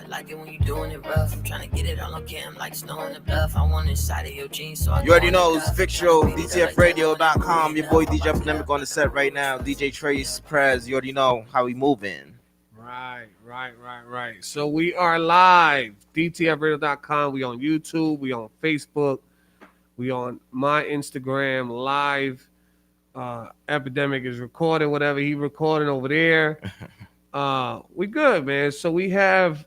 Like it when you doing it rough. I'm trying to get it all on cam like snow in the bluff. I want inside of your jeans, so I You already know it's Fix Show, DTFradio.com. Your boy DJ Epidemic on the set right now. DJ Trace, Prez. You already know how we moving. Right. So we are live. DTFradio.com. We on YouTube. We on Facebook. We on my Instagram live. Epidemic is recording whatever he recording over there. We good, man. So we have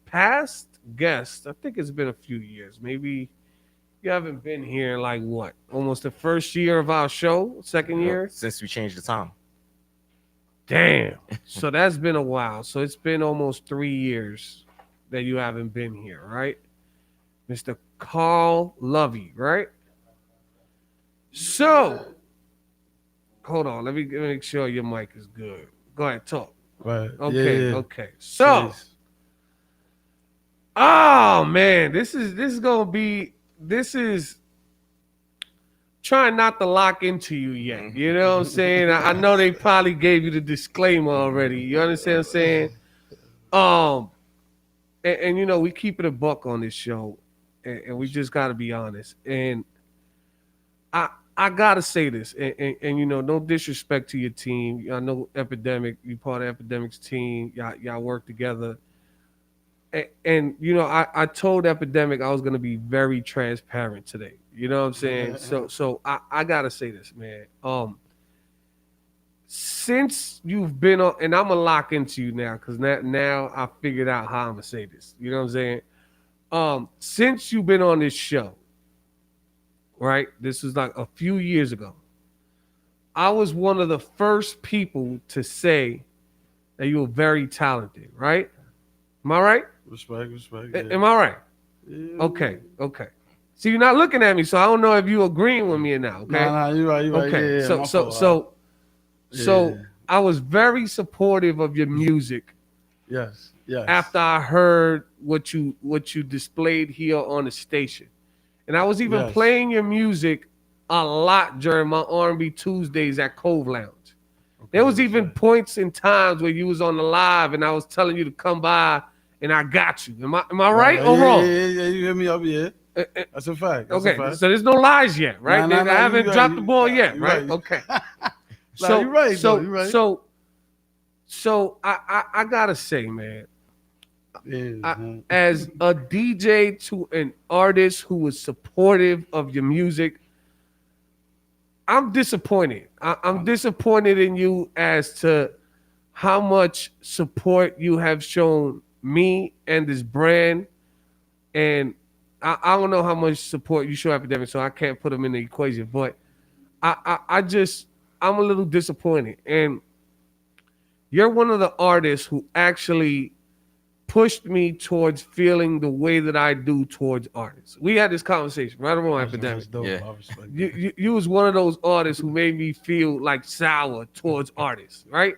past guests. I think it's been a few years. Maybe you haven't been here like what? Almost the first year of our show, second year? Since we changed the time. Damn. So that's been a while. So it's been almost 3 years that you haven't been here, right? Mr. Carl Lovey, right? So, hold on. Let me make sure your mic is good. Go ahead, talk. Right. Okay, Yeah. okay. So, oh man, this is trying not to lock into you yet. You know what I'm saying? I know they probably gave you the disclaimer already. You understand what I'm saying? And you know, we keep it a buck on this show, and we just got to be honest. And I gotta say this, and you know, no disrespect to your team. I know Epidemic, you part of Epidemic's team. Y'all work together. And you know, I told Epidemic I was gonna be very transparent today. You know what I'm saying? So I gotta say this, man. Since you've been on, and I'm gonna lock into you now, because now I figured out how I'm gonna say this. You know what I'm saying? Since you've been on this show, right? This was like a few years ago. I was one of the first people to say that you were very talented, right? Am I right? Respect. Am I right? Yeah. Okay. See, you're not looking at me, so I don't know if you agreeing with me or not. Okay. Nah, you're right. Okay. Yeah, So I was very supportive of your music. Yes. After I heard what you displayed here on the station, and I was even playing your music a lot during my R&B Tuesdays at Cove Lounge. There was even points in times where you was on the live, and I was telling you to come by, and I got you. Am I right or wrong? Yeah, you hit me up, yeah. That's a fact. That's okay, a fact. so there's no lies yet, right? Nah, I haven't dropped the ball yet, right? right. Okay. Nah, you're right, though. You're right. So I gotta say, man, as a DJ to an artist who was supportive of your music, I'm disappointed. I'm disappointed in you as to how much support you have shown me and this brand. And I don't know how much support you show Epidemic, so I can't put them in the equation. But I'm a little disappointed. And you're one of the artists who actually pushed me towards feeling the way that I do towards artists. We had this conversation, right or wrong, Epidemic? You was one of those artists who made me feel like sour towards artists, right?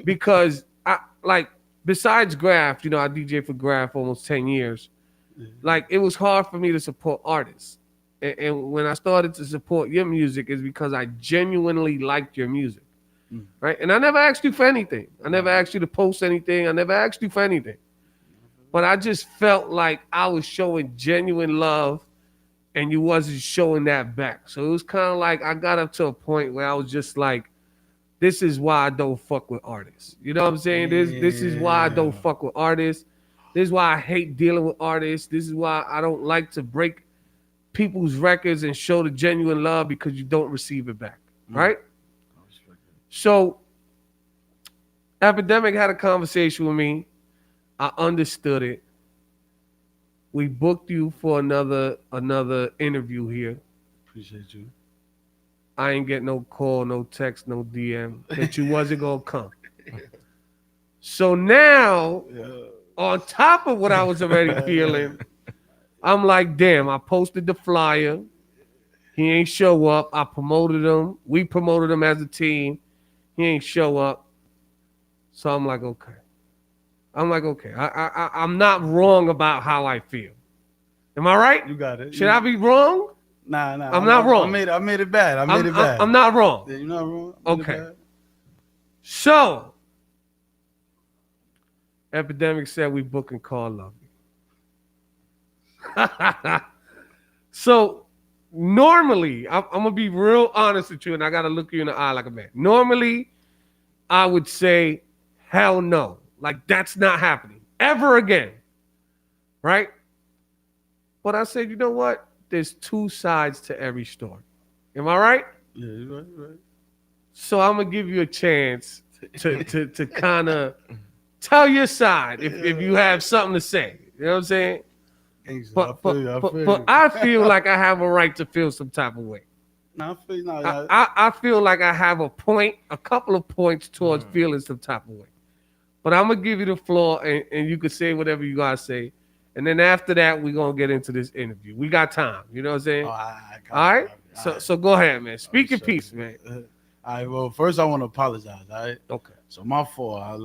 Because besides Graph, you know, I DJ for Graph for almost 10 years. Like, it was hard for me to support artists. And when I started to support your music, is because I genuinely liked your music, right? And I never asked you for anything. I never asked you to post anything. I never asked you for anything. But I just felt like I was showing genuine love and you wasn't showing that back. So it was kind of like I got up to a point where I was just like, this is why I don't fuck with artists. You know what I'm saying? This is why I don't fuck with artists. This is why I hate dealing with artists. This is why I don't like to break people's records and show the genuine love, because you don't receive it back, right? So Epidemic had a conversation with me. I understood it. We booked you for another interview here. Appreciate you. I ain't get no call, no text, no DM that you wasn't gonna come. So now, on top of what I was already feeling, I'm like, damn, I posted the flyer. He ain't show up. I promoted him. We promoted him as a team. He ain't show up. So I'm like, okay. I'm not wrong about how I feel. Am I right? You got it. Should I be wrong? Nah. I'm not wrong. I made it bad. I made it bad. I'm not wrong. Yeah, you're not wrong. Okay. So, Epidemic said we booking Call Lovely. So, normally, I'm going to be real honest with you, and I got to look you in the eye like a man. Normally, I would say, hell no. Like, that's not happening ever again. Right? But I said, you know what? There's two sides to every story. Am I right? Yeah, you're right. So I'm going to give you a chance to kind of tell your side if you have something to say. You know what I'm saying? But I feel like I have a right to feel some type of way. I feel like I have a couple of points towards feeling some type of way. But I'm going to give you the floor, and you can say whatever you got to say. And then after that, we're going to get into this interview. We got time. You know what I'm saying? All right? So go ahead, man. Speak your piece, man. All right, well, first I want to apologize, all right? Okay. So my fault. I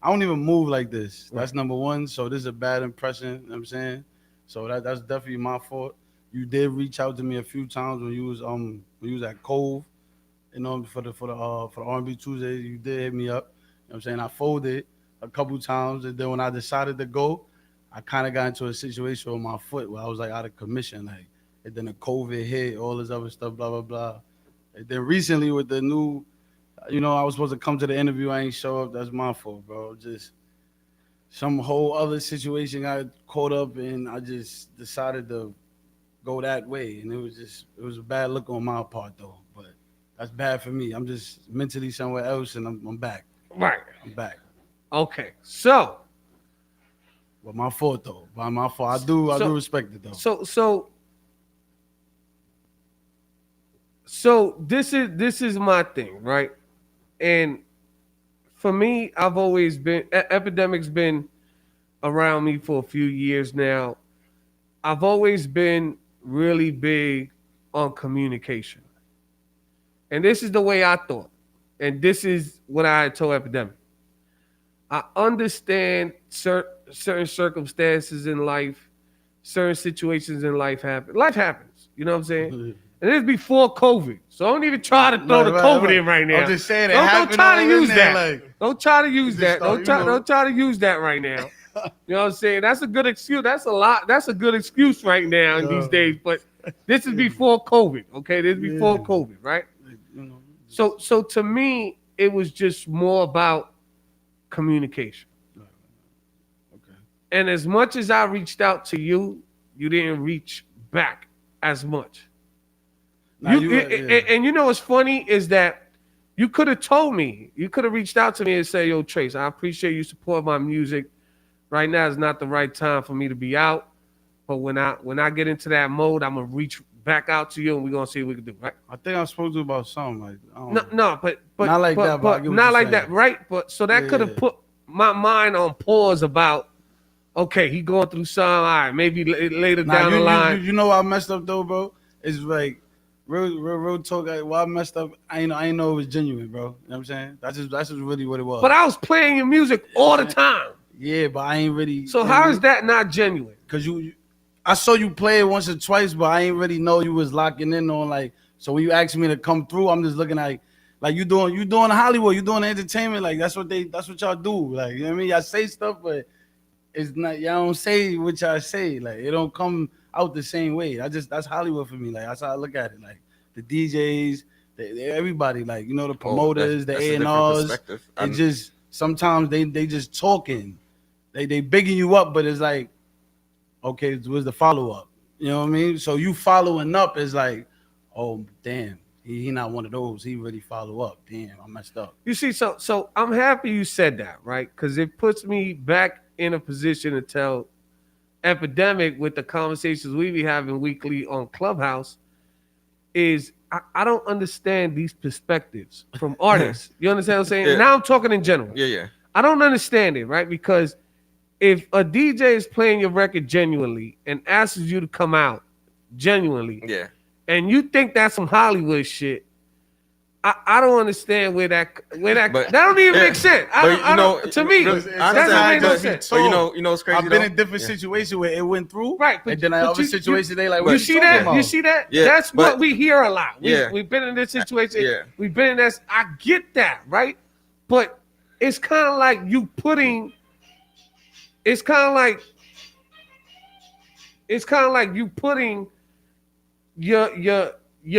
don't even move like this. That's number one. So this is a bad impression, you know what I'm saying? So that's definitely my fault. You did reach out to me a few times when you was at Cove, you know, for the R&B Tuesdays. You did hit me up. You know what I'm saying? I folded a couple times, and then when I decided to go, I kind of got into a situation with my foot where I was like out of commission. Like and then the COVID hit, all this other stuff, blah blah blah. And then recently with the new, I was supposed to come to the interview, I ain't show up. That's my fault, bro. Just some whole other situation got caught up, and I just decided to go that way, and it was a bad look on my part though. But that's bad for me. I'm just mentally somewhere else, and I'm back. Right. I'm back. Okay, so. But my fault though. By my fault. I do respect it though. So this is my thing, right? And for me, I've always been Epidemic's been around me for a few years now. I've always been really big on communication. And this is the way I thought. And this is what I told Epidemic. I understand certain circumstances in life, certain situations in life happen. Life happens, you know what I'm saying? And this is before COVID, so don't even try to throw the COVID in right now. I'm just saying don't try to use that. Like, don't try to use that. Don't try to use that right now. You know what I'm saying? That's a good excuse. That's a good excuse right now in these days. But this is before COVID. Okay, this is before COVID, right? So to me, it was just more about communication. Okay. And as much as I reached out to you, you didn't reach back as much. And you know what's funny is that you could have told me, you could have reached out to me and said, yo, Trace, I appreciate you support my music. Right now is not the right time for me to be out. But when I get into that mode, I'm gonna reach back out to you and we're gonna see what we can do, right? I think I'm supposed to about something like that. But not like that, but not like that, right? But so that could have put my mind on pause about, okay, he going through some, all right, maybe later down the line. You know what I messed up though, bro? It's like real talk. Like, what I messed up, I ain't know it was genuine, bro. You know what I'm saying? That's just really what it was. But I was playing your music all the time. Yeah, but I ain't really. So how is that not genuine? Cause I saw you play it once or twice, but I ain't really know you was locking in on like. So when you asked me to come through, I'm just looking like you doing Hollywood, you doing entertainment, like that's what y'all do. Like, you know what I mean? Y'all say stuff, but it's not, y'all don't say what y'all say. Like, it don't come out the same way. That's Hollywood for me. Like, that's how I look at it. Like the DJs, everybody, like, you know, the promoters, the A&Rs, they just sometimes they just talking. They bigging you up, but it's like, okay, where's the follow-up? You know what I mean? So you following up is like, oh, damn, he not one of those. He really follow up. Damn, I messed up. You see, so I'm happy you said that, right? Because it puts me back in a position to tell Epidemic with the conversations we be having weekly on Clubhouse is I don't understand these perspectives from artists. You understand what I'm saying? Yeah. Now I'm talking in general. Yeah. I don't understand it, right? Because if a DJ is playing your record genuinely and asks you to come out genuinely, and you think that's some Hollywood shit, I don't understand where that that don't even make sense. To me, that doesn't make no sense. But you know what's crazy? I've been in different situations where it went through, right? And then other situations they like. You see that? You see that? Yeah, that's what we hear a lot. We've been in this situation. Yeah. We've been in this. I get that, right? But it's kind of like you putting. It's kind of like you putting your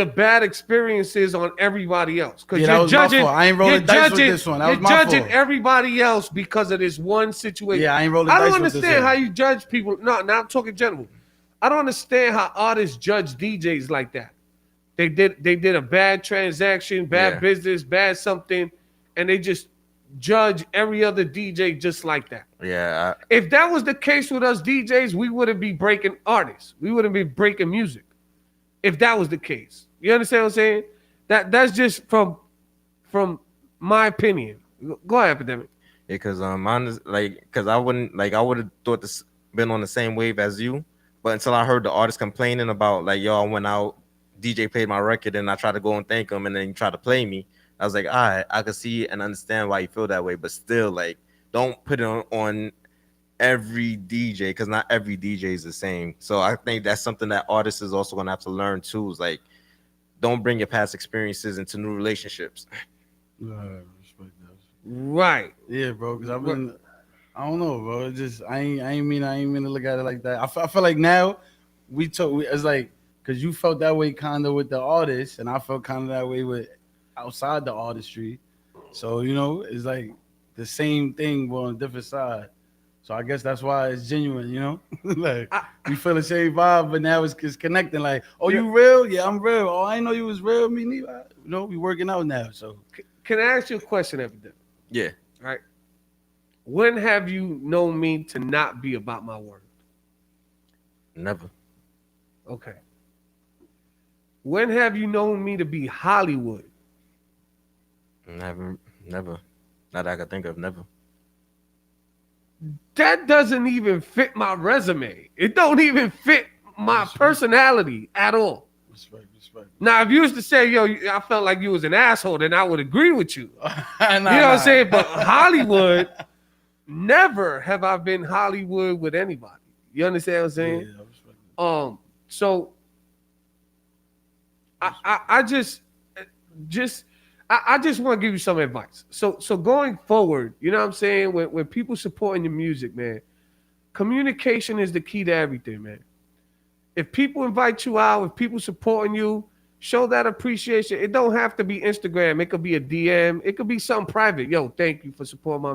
bad experiences on everybody else because you're judging. I ain't rolling dice with this one. That was my fault. You're judging everybody else because of this one situation. Yeah, I ain't rolling dice with this one. I don't understand how you judge people. No, now I'm talking general. I don't understand how artists judge DJs like that. They did a bad transaction, bad business, bad something, and they just judge every other DJ just like that. Yeah. If that was the case with us DJs, we wouldn't be breaking artists. We wouldn't be breaking music. If that was the case. You understand what I'm saying? That's just from my opinion. Go ahead, Epidemic. Yeah, because I would have thought this been on the same wave as you, but until I heard the artist complaining about like, yo, I went out, DJ played my record, and I tried to go and thank him, and then he tried to play me. I was like, all right, I can see and understand why you feel that way, but still, like, don't put it on every DJ because not every DJ is the same. So I think that's something that artists is also gonna have to learn too. Is like, don't bring your past experiences into new relationships. Right. Yeah, bro. Because I've been, I don't know, bro. It just I ain't mean to look at it like that. I feel like now it's like, because you felt that way kind of with the artist, and I felt kind of that way with outside the artistry. So you know, it's like the same thing but on a different side. So I guess that's why it's genuine, you know. Like we feel the same vibe, but now it's connecting. Like, oh, you real? Yeah, I'm real. Oh, I didn't know you was real. Me neither. You know, we working out now. So Can I ask you a question, Evident? Yeah. Right. When have you known me to not be about my word? Never. Okay. When have you known me to be Hollywood? Never. Not that I can think of. Never. That doesn't even fit my resume. It don't even fit my personality at all. Respect. Now, if you used to say, yo, I felt like you was an asshole, then I would agree with you. You know what I'm saying? But Hollywood, never have I been Hollywood with anybody. You understand what I'm saying? Yeah, I respect it. So I just want to give you some advice. So going forward, you know what I'm saying? When people supporting your music, man, communication is the key to everything, man. If people invite you out, if people supporting you, show that appreciation. It don't have to be Instagram. It could be a DM. It could be something private. Yo, thank you for supporting my.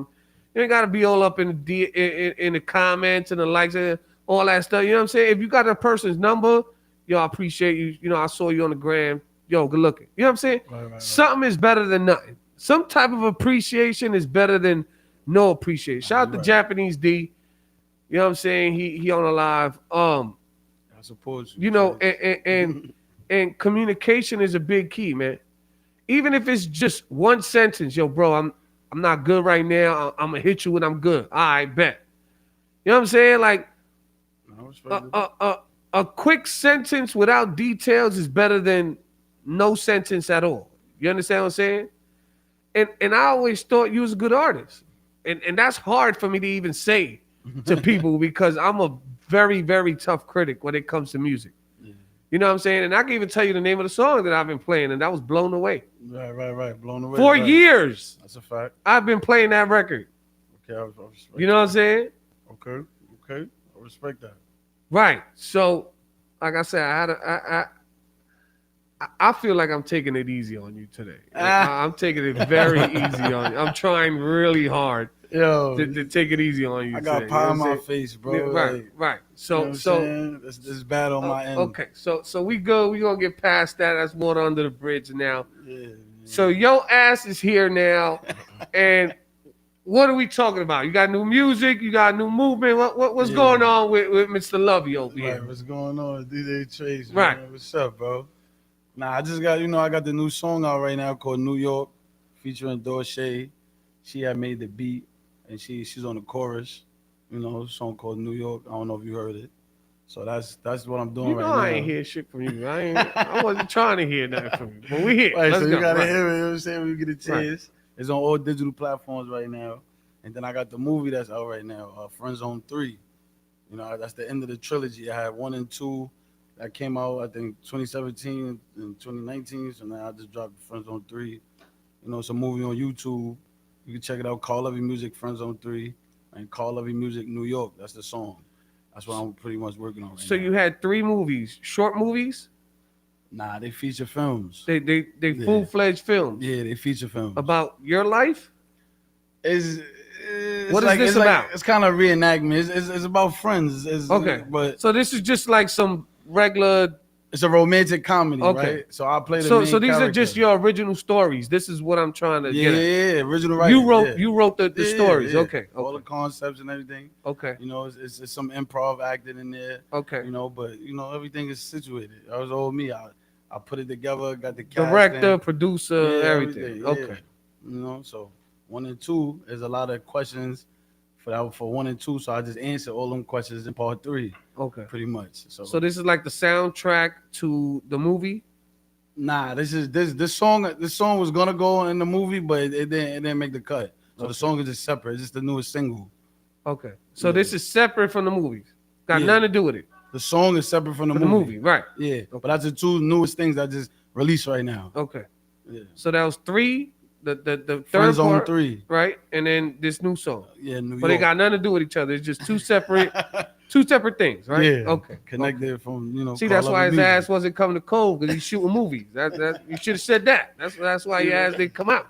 You ain't gotta be all up in the comments and the likes and all that stuff. You know what I'm saying? If you got a person's number, yo, I appreciate you. You know, I saw you on the gram. Yo, good looking. You know what I'm saying? Right. Something is better than nothing. Some type of appreciation is better than no appreciation. Shout out to Japanese D. You know what I'm saying? He on the live. I support you. You know, and communication is a big key, man. Even if it's just one sentence, yo, bro, I'm not good right now. I'm gonna hit you when I'm good. I bet. You know what I'm saying? Like a quick sentence without details is better than no sentence at all. You understand what I'm saying? And I always thought you was a good artist. And that's hard for me to even say to people because I'm a very, very tough critic when it comes to music. You know what I'm saying? And I can even tell you the name of the song that I've been playing, and that was Blown Away. Right. Blown Away. 4 years. That's a fact. I've been playing that record. Okay, I respect You know what I'm saying? Okay. I respect that. Right. So, like I said, I feel like I'm taking it easy on you today. I'm taking it very easy on you. I'm trying really hard to take it easy on you. I got today. pie You on know my what I'm saying? face, bro. Right. You know So this is bad on my end. Okay. So we good. We gonna get past that. That's water under the bridge now. Yeah. So your ass is here now, and what are we talking about? You got new music. You got new movement. What's going on with Mr. Lovey over here? Right, what's going on, DJ Trace? Right. Man? What's up, bro? Nah, I just got I got the new song out right now called New York, featuring Dorshay. She had made the beat, and she's on the chorus. You know, a song called New York. I don't know if you heard it. So that's what I'm doing right now. I ain't hear shit from you. I wasn't trying to hear nothing from you. But we here. Right, Let's so go. you gotta Right. hear it. You know what I'm saying? When you get a chance. Right. It's on all digital platforms right now. And then I got the movie that's out right now, Friend Zone 3. You know, that's the end of the trilogy. I had 1 and 2 that came out, I think, 2017 and 2019. So now I just dropped Friend Zone 3. You know, it's a movie on YouTube. You can check it out. Call Lovey Music, Friend Zone 3. And Call Lovey Music, New York. That's the song. That's what I'm pretty much working on right So now. you had 3 movies, short movies? Nah, they feature films. They full-fledged films. Yeah, they feature films. About your life? What is like, this it's about? It's kind of reenactment. It's about friends. Okay, but so this is just like some regular. It's a romantic comedy, Okay. right? So I play the So main these character. are just your original stories. This is what I'm trying to get at. Yeah, original writing. You wrote the Yeah, stories. yeah. Okay. All the concepts and everything. Okay. You know, it's some improv acting in there. Okay. You know, but everything is situated. That was all me. I put it together. Got the cast Director, in. producer, Yeah, everything. yeah. Okay. You know, so 1 and 2 is a lot of questions for 1 and 2. So I just answer all them questions in part 3. Okay. Pretty much. So this is like the soundtrack to the movie? Nah, this song was gonna go in the movie, but it didn't make the cut. So the song is just separate. It's just the newest single. Okay. So this is separate from the movies. Got Yeah. nothing to do with it. The song is separate from the From the movie. movie, right. Yeah. But that's the 2 newest things that just released right now. Okay. Yeah. So that was 3, the third Friend Zone part, 3. right? And then this new song. Yeah, New But they York. got nothing to do with each other. It's just 2 separate Two separate things, right? Yeah. Okay. Connected from, you know. See, Call that's Love why and his Music. ass wasn't coming to Cove because he's shooting movies. That you should have said that. That's why your ass didn't come out.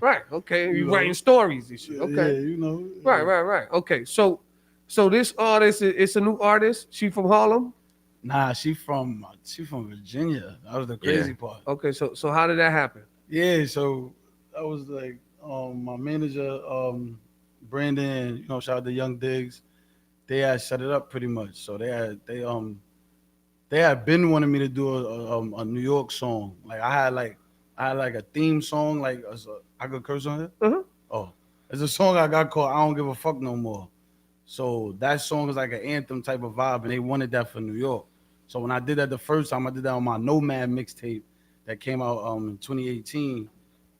Right. Okay. You know. writing stories and shit. Okay. Yeah, you know. Right. Okay. So this artist, it's a new artist. She from Harlem. Nah, she from Virginia. That was the crazy part. Okay. So how did that happen? Yeah, so that was like my manager, Brandon, you know, shout out to Young Diggs. They had set it up pretty much. So they had been wanting me to do a New York song. Like I had like a theme song, like I could curse on it. Oh, it's a song I got called "I Don't Give a Fuck No More." So that song is like an anthem type of vibe, and they wanted that for New York. So when I did that the first time, I did that on my Nomad mixtape that came out in 2018,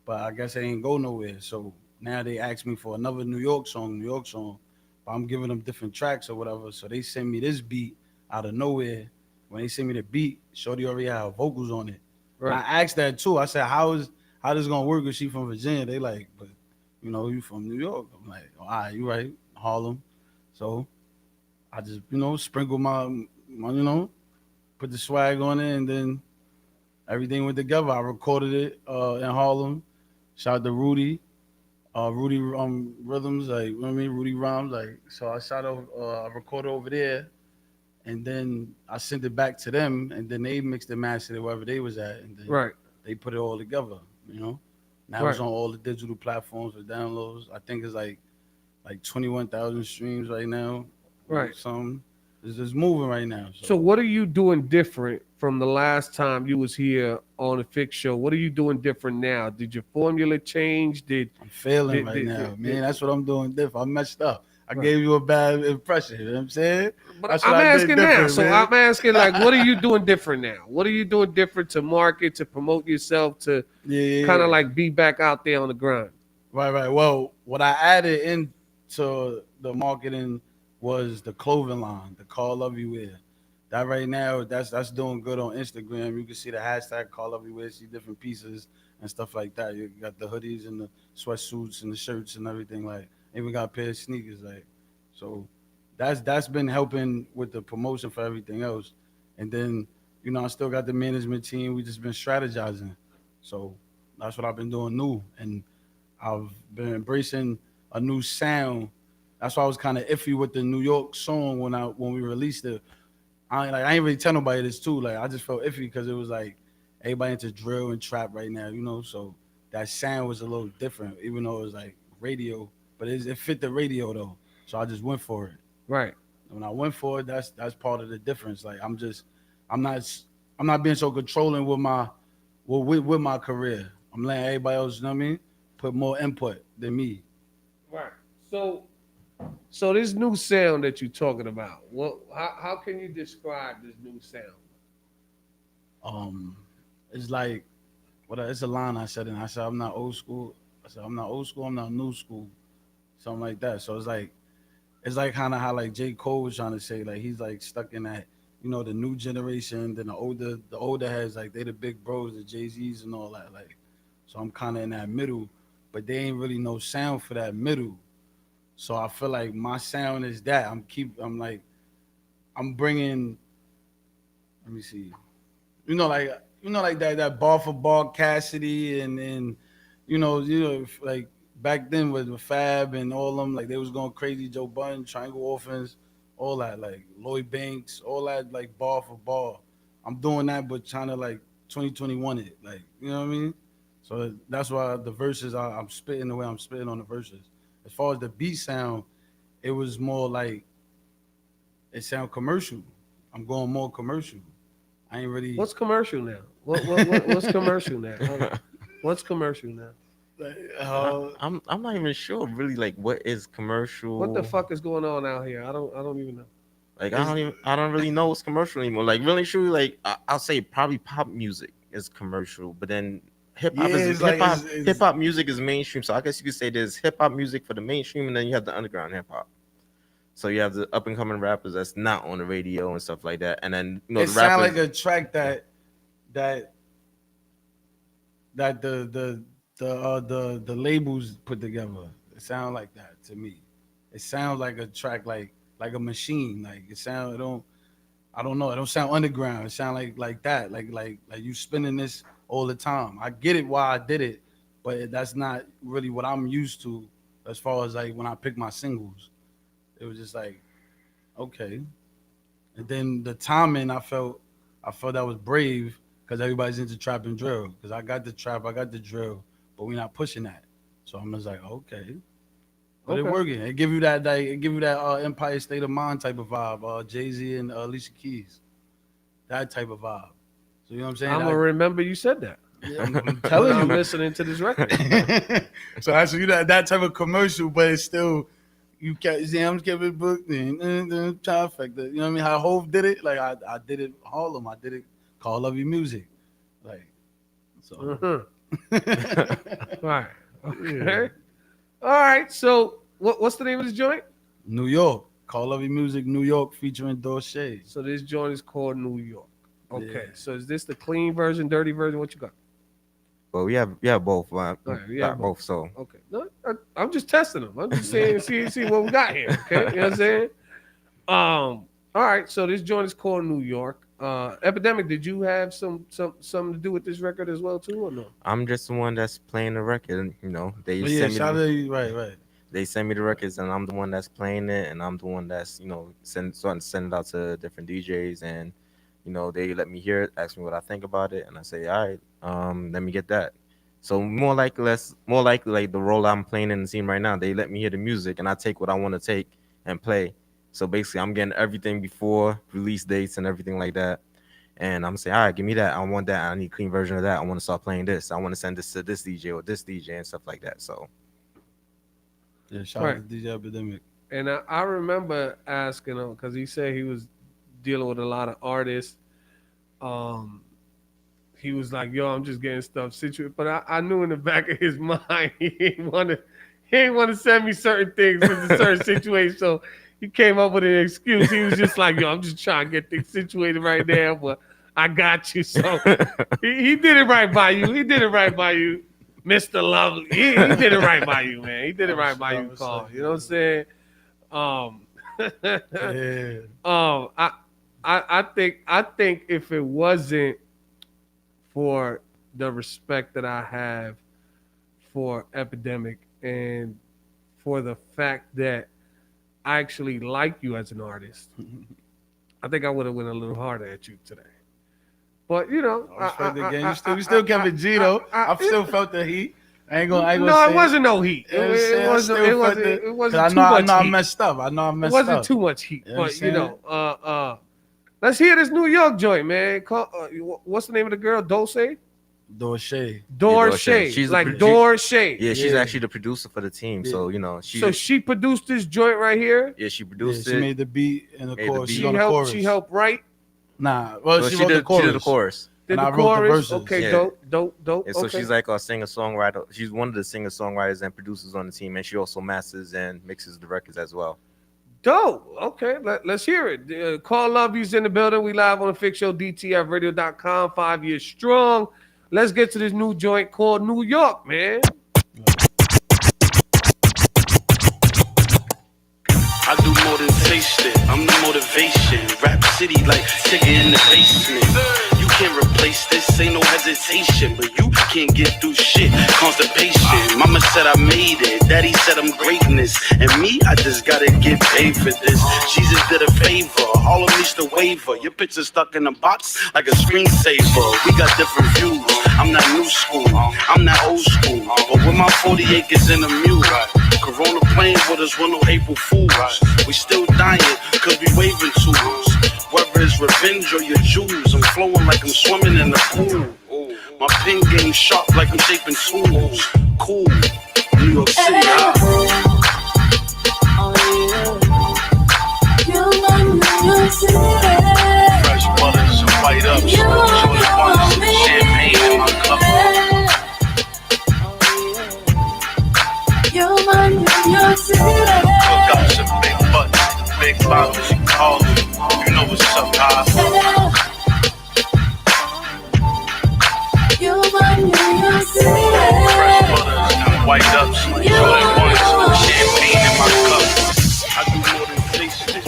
but I guess it ain't go nowhere. So now they asked me for another New York song. But I'm giving them different tracks or whatever. So they send me this beat out of nowhere. When they send me the beat, Shorty already had vocals on it. Right. And I asked that too. I said, how this gonna work if she from Virginia? They like, but you know, you from New York. I'm like, all right, you right, Harlem. So I just, you know, sprinkle my you know, put the swag on it, and then everything went together. I recorded it in Harlem. Shout out to Rudy. Rudy Rhythms, like, you know what I mean? Rudy Rhymes, like, so I recorded over there, and then I sent it back to them, and then they mixed and mastered it wherever they was at, and then they put it all together, you know? Now it's on all the digital platforms for downloads. I think it's like 21,000 streams right now. Right. Something. It's just moving right now. So what are you doing different from the last time you was here on the Fix Show? What are you doing different now? Did your formula change? I'm failing right now, man. That's what I'm doing different. I messed up. I gave you a bad impression. You know what I'm saying? But I'm asking now. So I'm asking, like, what are you doing different now? What are you doing different to market, to promote yourself, to kind of like be back out there on the grind? Right. Well, what I added into the marketing was the clothing line, the Call Love You Wear. That right now, that's doing good on Instagram. You can see the hashtag Call Love You Wear, see different pieces and stuff like that. You got the hoodies and the sweatsuits and the shirts and everything. Like, even got a pair of sneakers. Like, so that's been helping with the promotion for everything else. And then, you know, I still got the management team. We just been strategizing. So that's what I've been doing new. And I've been embracing a new sound. That's why I was kind of iffy with the New York song when we released it. I ain't really tell nobody this too. Like, I just felt iffy because it was like everybody into drill and trap right now, you know. So that sound was a little different, even though it was like radio, but it fit the radio though. So I just went for it. Right. When I went for it, that's part of the difference. Like, I'm not being so controlling with my career. I'm letting everybody else, you know what I mean, put more input than me. Right. So this new sound that you're talking about, how can you describe this new sound? It's like, it's a line I said, and I said, I'm not old school. I said, I'm not old school, I'm not new school. Something like that. So it's like kind of how like J. Cole was trying to say, like, he's like stuck in that, you know, the new generation, then the older heads, like, they the big bros, the Jay-Z's and all that. Like, so I'm kind of in that middle, but they ain't really no sound for that middle. So I feel like my sound is that. I'm bringing, let me see, you know, like that bar for bar Cassidy and you know, like back then with Fab and all them, like they was going crazy, Joe Budden, Triangle Orphans, all that, like Lloyd Banks, all that, like bar for bar. I'm doing that, but trying to like 2021 it, like, you know what I mean? So that's why the verses, I'm spitting the way I'm spitting on the verses. As far as the beat sound, it was more like, it sound commercial. I'm going more commercial. I ain't really. What's commercial now? What's commercial now? What's commercial now? I'm not even sure really, like, what is commercial. What the fuck is going on out here? I don't even know. Like, I don't really know what's commercial anymore. Like, really, truly, like, I'll say probably pop music is commercial, but then hip hop music is mainstream. So I guess you could say there's hip hop music for the mainstream, and then you have the underground hip hop. So you have the up and coming rappers that's not on the radio and stuff like that, and then, you know, it the rappers, sound like a track that the labels put together. It sounds like that to me. It sounds like a track like like a machine. Like it sound, I don't know. It don't sound underground. It sound like that. Like you spinning this all the time. I get it why I did it, but that's not really what I'm used to as far as like when I pick my singles. It was just like, okay. And then the timing, I felt that was brave because everybody's into trap and drill. Because I got the trap, I got the drill, but we're not pushing that. So I'm just like, okay. But it working. It give you that Empire State of Mind type of vibe. Jay-Z and Alicia Keys. That type of vibe. So you know what I'm saying? I'm gonna remember you said that. Yeah, I'm telling you. I'm listening to this record. So I said that type of commercial, but it's still you can't see I'm giving book trifecta. You know what I mean? How Hov did it? Like I did it Harlem. I did it Call Love You Music. Like so. Right. Okay. Yeah. All right. So what's the name of this joint? New York. Call Love You Music, New York, featuring Dorsey. So this joint is called New York. Okay. Yeah. So is this the clean version, dirty version? What you got? Well, we have both. Right, Got both. So okay. No, I'm just testing them. I'm just saying, see what we got here. Okay. You know what I'm saying? All right. So this joint is called New York. Epidemic, did you have something to do with this record as well too, or no? I'm just the one that's playing the record. You know, they send me right. They send me the records, and I'm the one that's playing it, and I'm the one that's send it out to different DJs, and they let me hear it, ask me what I think about it, and I say, all right, let me get that. So more likely like the role I'm playing in the scene right now, they let me hear the music, and I take what I want to take and play. So basically, I'm getting everything before release dates and everything like that. And I'm saying, all right, give me that. I want that. I need a clean version of that. I want to start playing this. I want to send this to this DJ or this DJ and stuff like that. So, yeah, shout out to DJ Epidemic. And I remember asking him because he said he was dealing with a lot of artists. He was like, "Yo, I'm just getting stuff situated," but I knew in the back of his mind he didn't want to send me certain things in a certain situation. So he came up with an excuse. He was just like, "Yo, I'm just trying to get things situated right now, but I got you." So he did it right by you. He did it right by you, Mr. Lovely. He did it right by you, man. He did it right by you, Carl. You know what I'm saying? I think if it wasn't for the respect that I have for Epidemic and for the fact that I actually like you as an artist, I think I would have went a little harder at you today. But you still kept it G though. I still felt the heat. I ain't gonna no, it wasn't no heat. It wasn't too much heat. I know I messed up. It wasn't too much heat. But let's hear this New York joint, man. What's the name of the girl? Dorsey. Dorsey. She's like Dorsey. Yeah, she's actually the producer for the team. So she produced this joint right here. Yeah, she produced it. She made the beat and the chorus. She helped write. Nah, well, she wrote the chorus. She did the chorus. Did the chorus? Okay, yeah. Dope. And so she's like a singer-songwriter. She's one of the singer-songwriters and producers on the team, and she also masters and mixes the records as well. Dope. Okay, let's hear it. Call Love You's in the building. We live on the Fix Show, DTFradio.com, 5 years strong. Let's get to this new joint called New York, man. I do more than taste it. I'm the motivation. Rap City like Tigger in the basement. You can't replace this, ain't no hesitation. But you can't get through shit, constipation. Mama said I made it, daddy said I'm greatness. And me, I just gotta get paid for this. Jesus did a favor, all of me's the waiver. Your picture's stuck in a box like a screensaver. We got different views, I'm not new school, I'm not old school. But with my 40 acres in a mule, Corona playing with us with no April Fools. We still dying, cause we waving tools. Whether it's revenge or your jewels, I'm flowing like I'm swimming in the pool. My pen game sharp like I'm shaping tools. Cool, New York City. Fresh butters and white ups, shorty ones, champagne in my cup. You're my New York City. Got some big butts, big bottles, all of them. You know what's up, huh? You're my New York City. Fresh butters and white ups, shorty ones, champagne in my cup. I do more than taste it.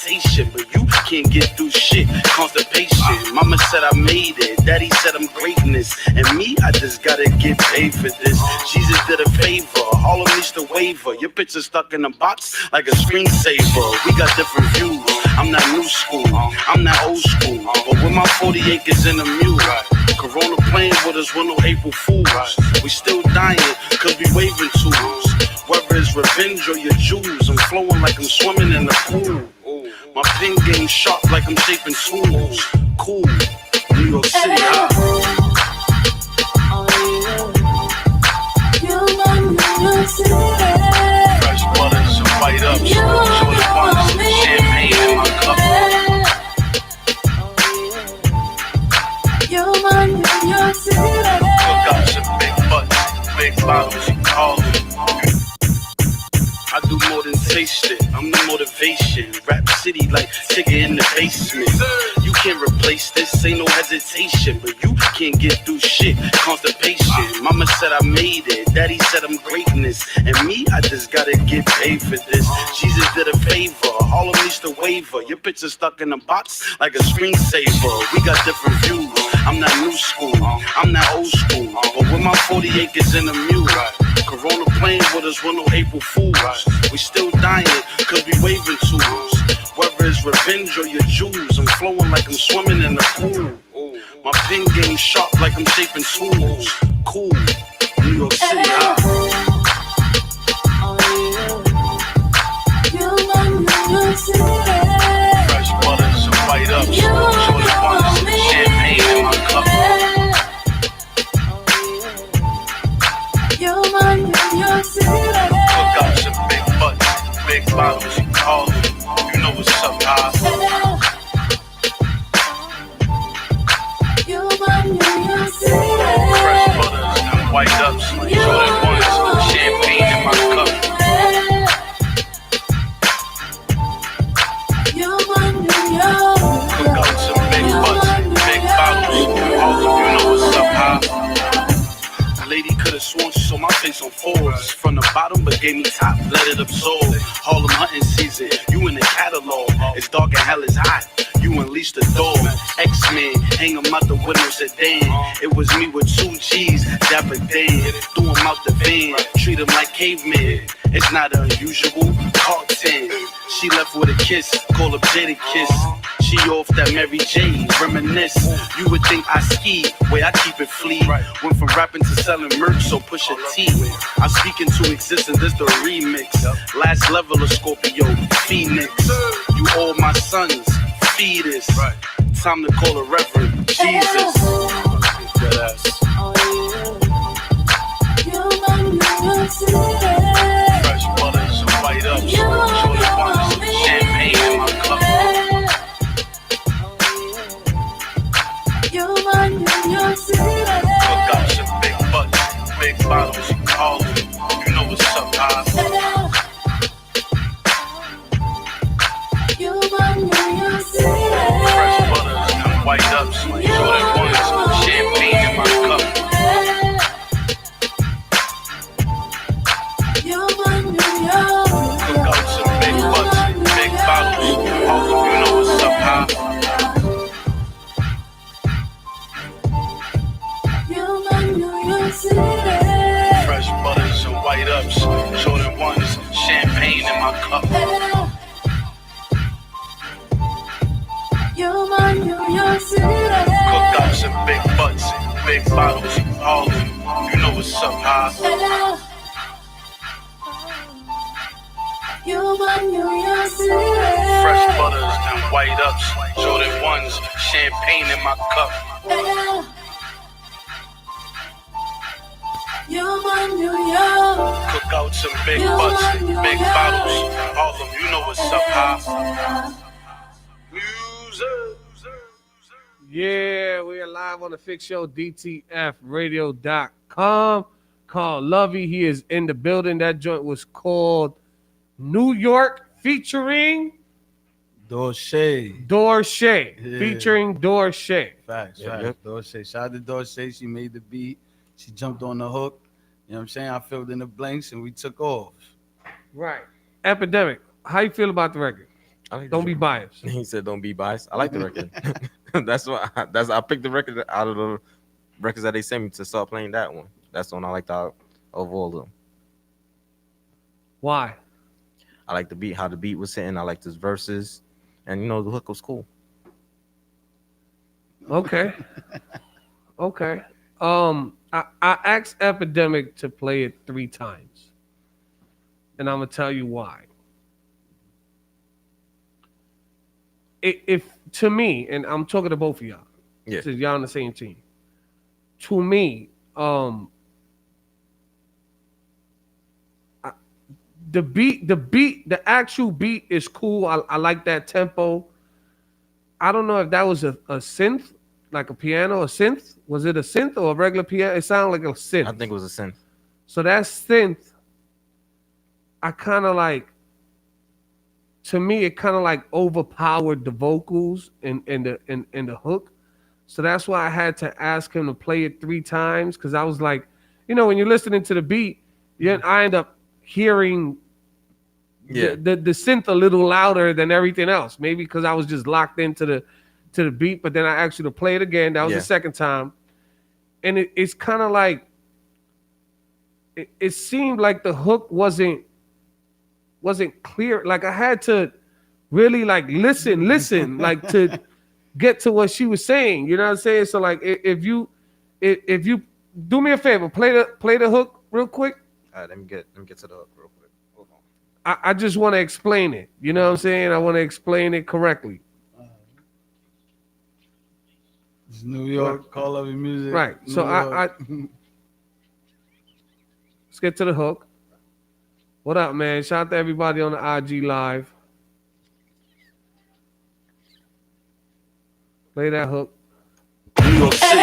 hesitation, but you can't get through shit. Constipation. Mama said I made it. Daddy said I'm greatness. And me, I just gotta get paid for this. Jesus did a favor. All of me's the waiver. Your picture stuck in a box like a screensaver. We got different views. I'm not new school. I'm not old school. But with my 40 acres in the mule. Corona playing with us with no April Fools. We still dying cause we waving tools. Whether it's revenge or your jewels, I'm flowing like I'm swimming in the pool. My pen game sharp like I'm shaping tools. Cool, New York City high. Fresh butter, some white ups, shorty ones, champagne in my cup. Cook out some big butts, big bottles, all of them. I do more than taste it, I'm the motivation. Rap City like Tigger in the basement. You can't replace this, ain't no hesitation. But you can't get through shit, constipation. Mama said I made it, daddy said I'm greatness. And me, I just gotta get paid for this. Jesus did a favor, all of me's the waiver. Your picture stuck in a box like a screensaver. We got different views, I'm not new school, I'm not old school. But with my 40 acres in the mule. Corona playing with us with no April Fools. We still dying cause we waving tools. Whether it's revenge or your jewels, I'm flowing like I'm swimming in the pool. My pen game sharp like I'm shaping tools. Cool, New York City high. Fresh butter, some white ups, shorty ones, champagne in my cup. Cook out some big butts, big bottles, all of them. You know what's up, high. Fresh butters and white ups, shorty ones, champagne in my cup. Cook out some big butts, big bottles, all of them. You know what's up, high. Lady could've sworn she saw my face on Forbes. From the bottom, but gave me top, let it absorb. Harlem hunting season, you in the catalog. It's dark and hell is hot, you unleashed the dog. X-Men, hang 'em out the window sedan. It was me with 2 G's, Dapper Dan. Threw 'em out the van, treat 'em like cavemen. It's not unusual, Part 10. She left with a kiss, call her Jada Kiss. She off that Mary J, reminisce. You would think I ski, way I keep it flee. Went from rapping to selling merch, so push a T. I speak into existence, this the remix. Last level of Scorpio, Phoenix. You all my sons, fetus. Time to call a reverend, Jesus. Fresh butter, some white ups, shorty ones, champagne in my cup. Cook out some big butts, big bottles, all of them. You know what's up, high. Fresh butters and white ups, shorty ones, champagne in my cup. Cook out some big butts, big bottles, all of them. You know what's up, high. Fresh butters and white ups, shorty ones, champagne in my cup. Cook out some big butts, big bottles, all of them. You know what's up, high. Fresh butters and white ups, Jordan ones, champagne in my cup. Cook out some big butts, big bottles, all of them. You know what's up, high. Yeah, we are live on the Fix Show, DTFradio.com. Called Lovey. He is in the building. That joint was called New York featuring Dorsey. Yeah. Featuring Dorsey. Facts. Dorsey. Shout out to Dorsey. She made the beat. She jumped on the hook. You know what I'm saying? I filled in the blanks and we took off. Right. Epidemic. How you feel about the record? Don't be biased. He said, "Don't be biased." I like the record. I picked the record out of the records that they sent me to start playing that one. That's the one I liked out of all of them. Why? I like the beat, how the beat was hitting. I liked his verses, and the hook was cool. Okay. Okay. I asked Epidemic to play it 3 times, and I'm gonna tell you why. If to me, and I'm talking to both of y'all, Yeah. since y'all on the same team. To me, the actual beat is cool. I like that tempo. I don't know if that was a synth, like a piano, a synth. Was it a synth or a regular piano? It sounded like a synth. I think it was a synth. So that synth, I kind of like. To me, it kind of like overpowered the vocals and the hook. So that's why I had to ask him to play it 3 times, because I was like, when you're listening to the beat, I end up hearing the synth a little louder than everything else. Maybe because I was just locked into the beat, but then I asked you to play it again. That was the second time. And it's kind of like, it seemed like the hook wasn't clear. Like I had to really like listen, like to get to what she was saying. You know what I'm saying? So like if you do me a favor, play the hook real quick. All right, let me get to the hook real quick. Hold on. I just want to explain it. You know what I'm saying? I want to explain it correctly. It's New York, Call Loving Music. Right. So I let's get to the hook. What up, man? Shout out to everybody on the IG Live. Play that hook. New York City,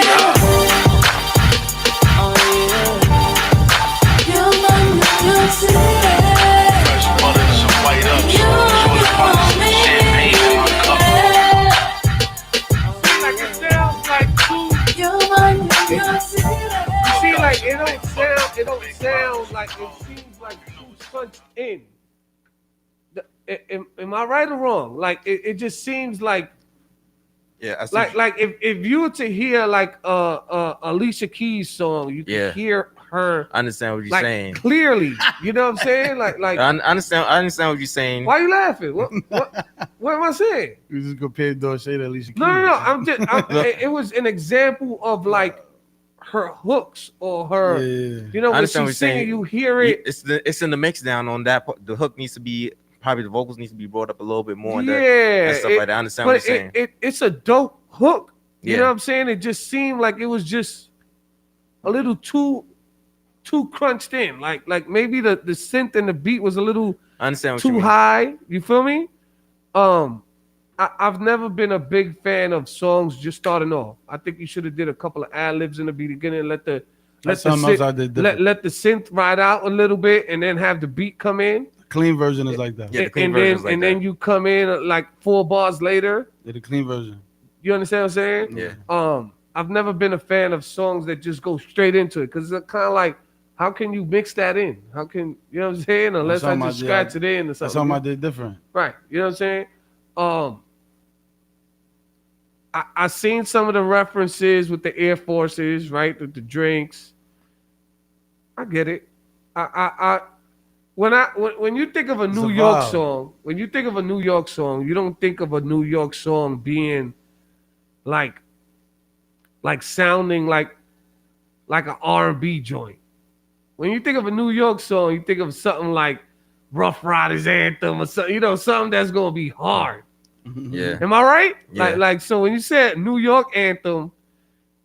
Fresh butter, some white ups. Short butter, some champagne in my cup. Like it sounds like you see, like it don't sound like it seems like too punched in. Am I right or wrong? Like it just seems like like if you were to hear like Alicia Keys song, you can hear her. I understand what you're like, saying clearly. You know what I'm saying? Like I understand what you're saying. Why are you laughing? What am I saying? You just compared Dorsey to Alicia Keys. No. It was an example of like her hooks or her. You know, when she's singing, you hear it. It's in the mix down on that. The hook needs to be. Probably the vocals needs to be brought up a little bit more. And stuff like that. I understand what you're saying. It's a dope hook. You know what I'm saying? It just seemed like it was just a little too crunched in. Like maybe the synth and the beat was a little too high. You feel me? I've never been a big fan of songs just starting off. I think you should have did a couple of ad-libs in the beginning and let the synth ride out a little bit and then have the beat come in. Clean version is like that. Yeah, the clean version is like that. Then you come in like 4 bars later. Yeah, the clean version. You understand what I'm saying? Yeah. I've never been a fan of songs that just go straight into it, because it's kind of like, how can you mix that in? How can you know what I'm saying? Unless I just scratch it in or something. That's something I did different. Right. You know what I'm saying? I seen some of the references with the Air Forces, right? With the drinks. I get it. When you think of a New York song, you don't think of a New York song being like sounding like an R&B joint. When you think of a New York song, you think of something like Rough Riders Anthem or something, something that's gonna be hard. Yeah. Am I right? Yeah. So when you said New York Anthem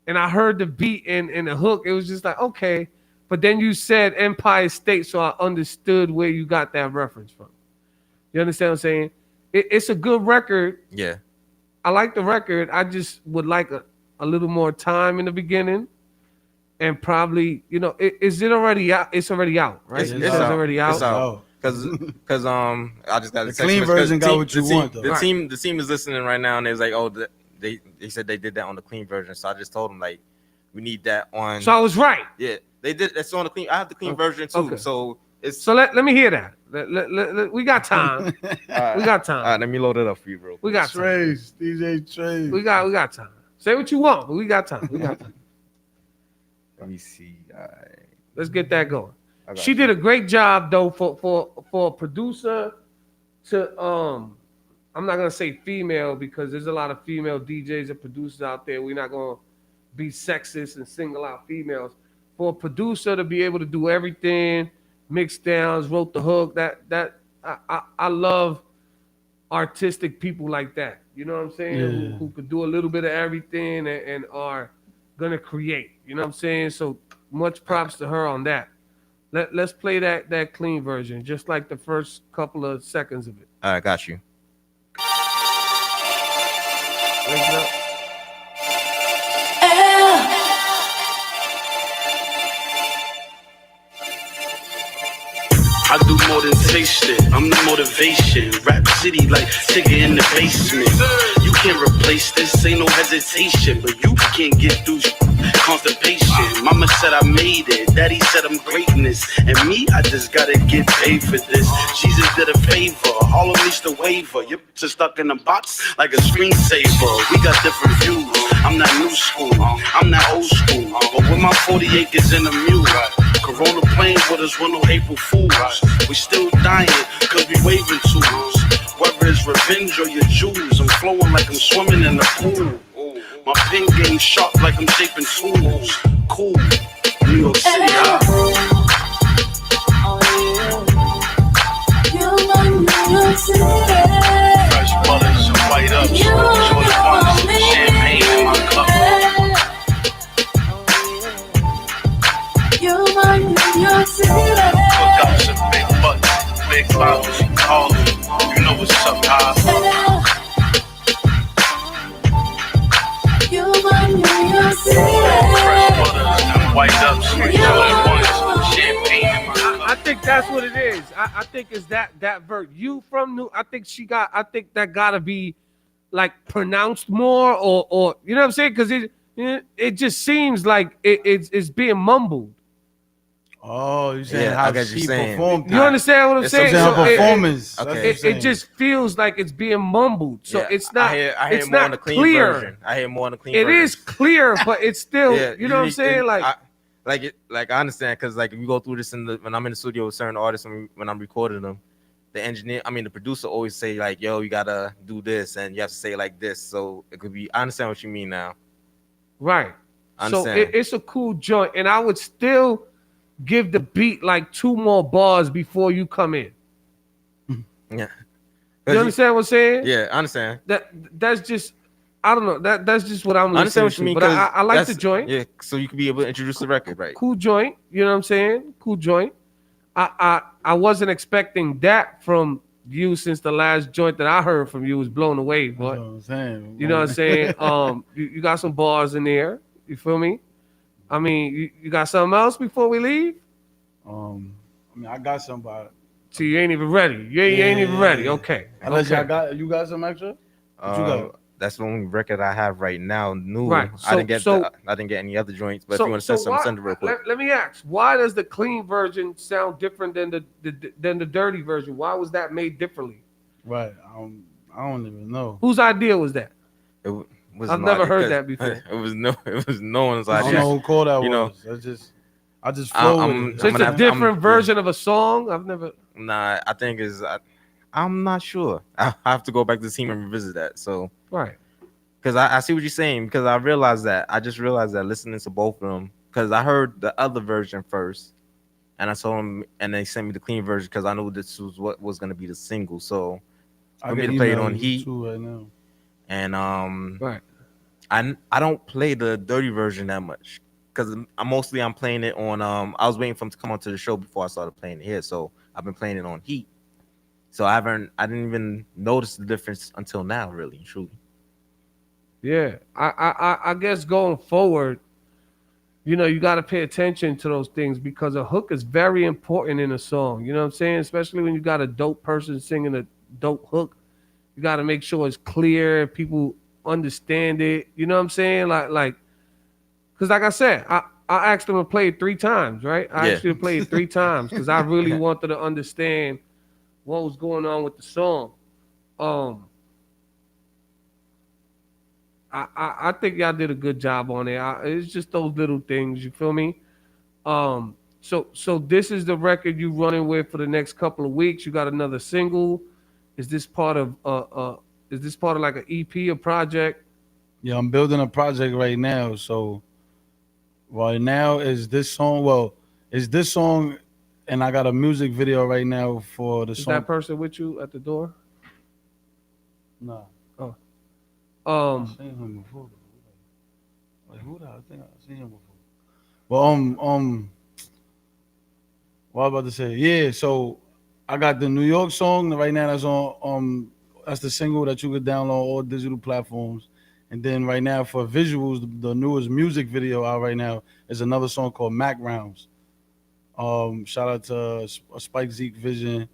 and I heard the beat and the hook, it was just like, okay. But then you said Empire State, so I understood where you got that reference from. You understand what I'm saying? It's a good record. Yeah. I like the record. I just would like a little more time in the beginning. And probably, is it already out? It's already out, right? It's already out. It's out. Because I just got the clean version. Got what you want. The team is listening right now, and they was like, oh, they said they did that on the clean version. So I just told them like, we need that on. So I was right. Yeah, they did. That's on the clean. I have the clean version too. Okay. So So let me hear that. We got time. We got time. All right, let me load it up for you, bro. We got time. Trace, DJ Trace. We got time. Say what you want, but we got time. We got time. Let me see. All right. Let's get that going. I got She did a great job though for a producer to I'm not gonna say female because there's a lot of female DJs and producers out there. We're not gonna be sexist and single out females. For a producer to be able to do everything, mix downs, wrote the hook, I love artistic people like that. You know what I'm saying? Yeah. Who could do a little bit of everything and are gonna create. You know what I'm saying? So much props to her on that. Let's play that clean version, just like the first couple of seconds of it. All right, got you. I do more than taste it, I'm the motivation. Rap City like Tigger in the basement. You can't replace this, ain't no hesitation. But you can't get through constipation. Mama said I made it, daddy said I'm greatness. And me, I just gotta get paid for this. Jesus did a favor, all of me's the waiver. Your bitch is stuck in a box like a screensaver. We got different views, I'm not new school, I'm not old school. But with my 40 acres in a mule, Corona playing with us with no April Fools. We still dying cause we waving tools. Whether it's revenge or your jewels, I'm flowing like I'm swimming in the pool. My pen game sharp like I'm shaping tools. Cool, New York City, Fresh butters and white ups, short ones, champagne in my cup. Cook up some big butts, big bottles, all of you know what's up, high. I think that's what it is. I think it's that verse. You from New. I think that gotta be like pronounced more or you know what I'm saying? Because it just seems like it's being mumbled. Oh, you saying how she performed? You understand what I'm saying? So performance. It just feels like it's being mumbled. So it's not. I hear it's more not on the clean clear. version. I hear more on the clean It version. is clear, but it's still. You know what I'm saying? Like I understand because like if you go through this when I'm in the studio with certain artists and when I'm recording them, the producer always say like, yo, you gotta do this and you have to say it like this. So it could be. I understand what you mean now. Right. I So understand. it's a cool joint, and I would still give the beat like 2 more bars before you come in. Yeah. You understand what I'm saying? Yeah, I understand. That's just I don't know. That's just what I'm I understand listening what you mean. to. But I like the that's- joint. Yeah, so you could be able to introduce the record, right? Cool joint. You know what I'm saying? Cool joint. I wasn't expecting that from you since the last joint that I heard from you was blown away, but you know what I'm saying? You got some bars in there. You feel me? I mean, you got something else before we leave? I got somebody. So you ain't even ready. You ain't even ready. Okay. Unless Okay. you got some extra? What you got? That's the only record I have right now. New. Right. I didn't So- get any other joints. But if you want to send some, send it real quick. Let me ask. Why does the clean version sound different than the dirty version? Why was that made differently? Right. I don't even know. Whose idea was that? It was I've my never heard idea, that before. It was no one's I idea. don't know who called that You know, was. I just flow with it. So it's a different version of a song. I've never. Nah, I think I'm not sure. I have to go back to the team and revisit that. So Right. because I see what you're saying. Because I just realized that listening to both of them. Because I heard the other version first, and I told them, and they sent me the clean version because I knew this was what was gonna be the single. So for me to play it on Heat right now. and right. I don't play the dirty version that much because I'm playing it on I was waiting for him to come onto the show before I started playing it here, so I've been playing it on Heat. So I didn't even notice the difference until now, really, truly. Yeah, I guess going forward, you know, you got to pay attention to those things because a hook is very important in a song. You know what I'm saying? Especially when you got a dope person singing a dope hook, you got to make sure it's clear, people understand it. You know what I'm saying? Like, because like I said, asked him to play it 3 times, right? I Yeah. asked you to play it 3 times because I really wanted to understand what was going on with the song. I think y'all did a good job on it. It's just those little things, you feel me? So this is the record you running with for the next couple of weeks. You got another single. Is this part of like an EP, a project? Yeah, I'm building a project right now. So right now is this song. Well, is this song, and I got a music video right now for the Is song. that person with you at the door? No. Oh. I've seen him before. Like who the? I think I've seen him before. Well, what I was about to say? Yeah. So I got the New York song right now. That's on. That's the single that you could download on all digital platforms. And then right now for visuals, the newest music video out right now is another song called Mac Rounds. Shout out to Spike Zeke Vision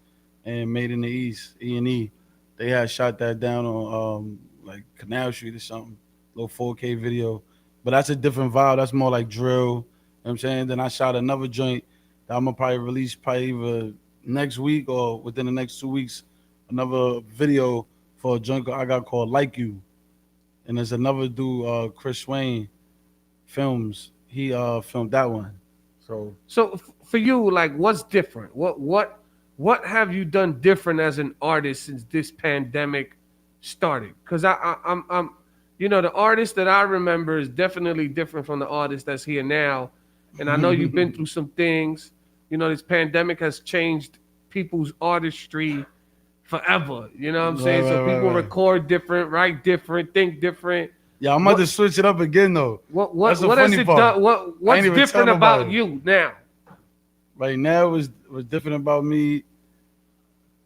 and Made in the East, E&E. They had shot that down on like Canal Street or something, little 4K video. But that's a different vibe. That's more like drill. You know what I'm saying? Then I shot another joint that I'm gonna probably release either next week or within the next 2 weeks. Another video for a joint I got called Like You. And there's another dude, Chris Swain Films. He filmed that one. So for you, like, what's different? What have you done different as an artist since this pandemic started? Because I'm the artist that I remember is definitely different from the artist that's here now. And I know you've been through some things. This pandemic has changed people's artistry forever. You know what I'm saying? So people record different, write different, think different. Yeah, I'm about to switch it up again though. What That's the has funny it part. done? I ain't What's even different tell about nobody. you now? Right now what's different about me.